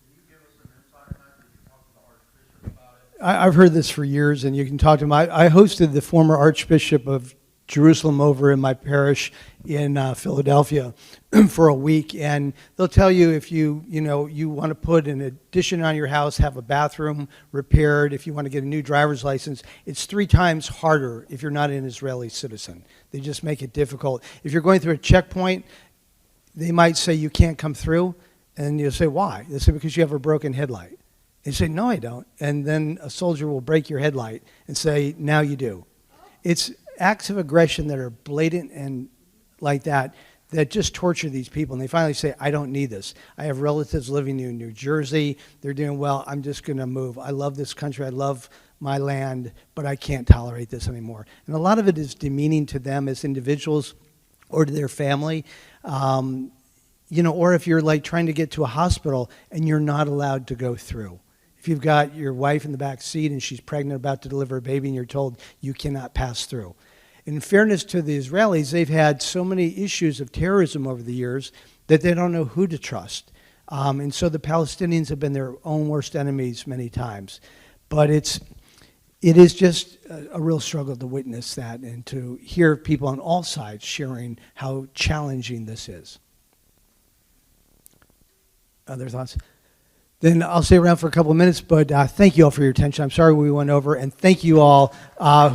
Can you give us some insight on that? Did you talk to the Archbishop about it? I've heard this for years, and you can talk to him. I hosted the former Archbishop of Jerusalem over in my parish in Philadelphia for a week, and they'll tell you if you want to put an addition on your house, have a bathroom repaired, if you want to get a new driver's license, it's 3 times harder if you're not an Israeli citizen. They just make it difficult. If you're going through a checkpoint, they might say you can't come through, And you'll say, why? They say, because you have a broken headlight. And you say, no, I don't. And then a soldier will break your headlight and say, now you do. It's acts of aggression that are blatant and like that just torture these people. And they finally say, I don't need this. I have relatives living in New Jersey. They're doing well. I'm just going to move. I love this country. I love my land, but I can't tolerate this anymore. And a lot of it is demeaning to them as individuals or to their family. Or if you're like trying to get to a hospital and you're not allowed to go through. If you've got your wife in the back seat and she's pregnant, about to deliver a baby, and you're told you cannot pass through. In fairness to the Israelis, they've had so many issues of terrorism over the years that they don't know who to trust. And so the Palestinians have been their own worst enemies many times. But it is just a real struggle to witness that and to hear people on all sides sharing how challenging this is. Other thoughts? Then I'll stay around for a couple of minutes, but thank you all for your attention. I'm sorry we went over, and thank you all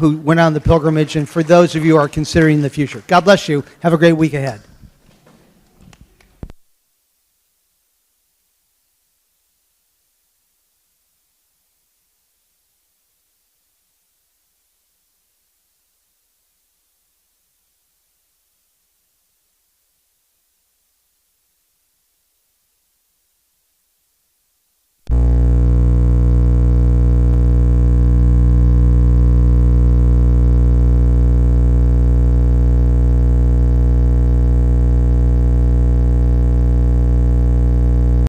who went on the pilgrimage, and for those of you who are considering the future. God bless you. Have a great week ahead.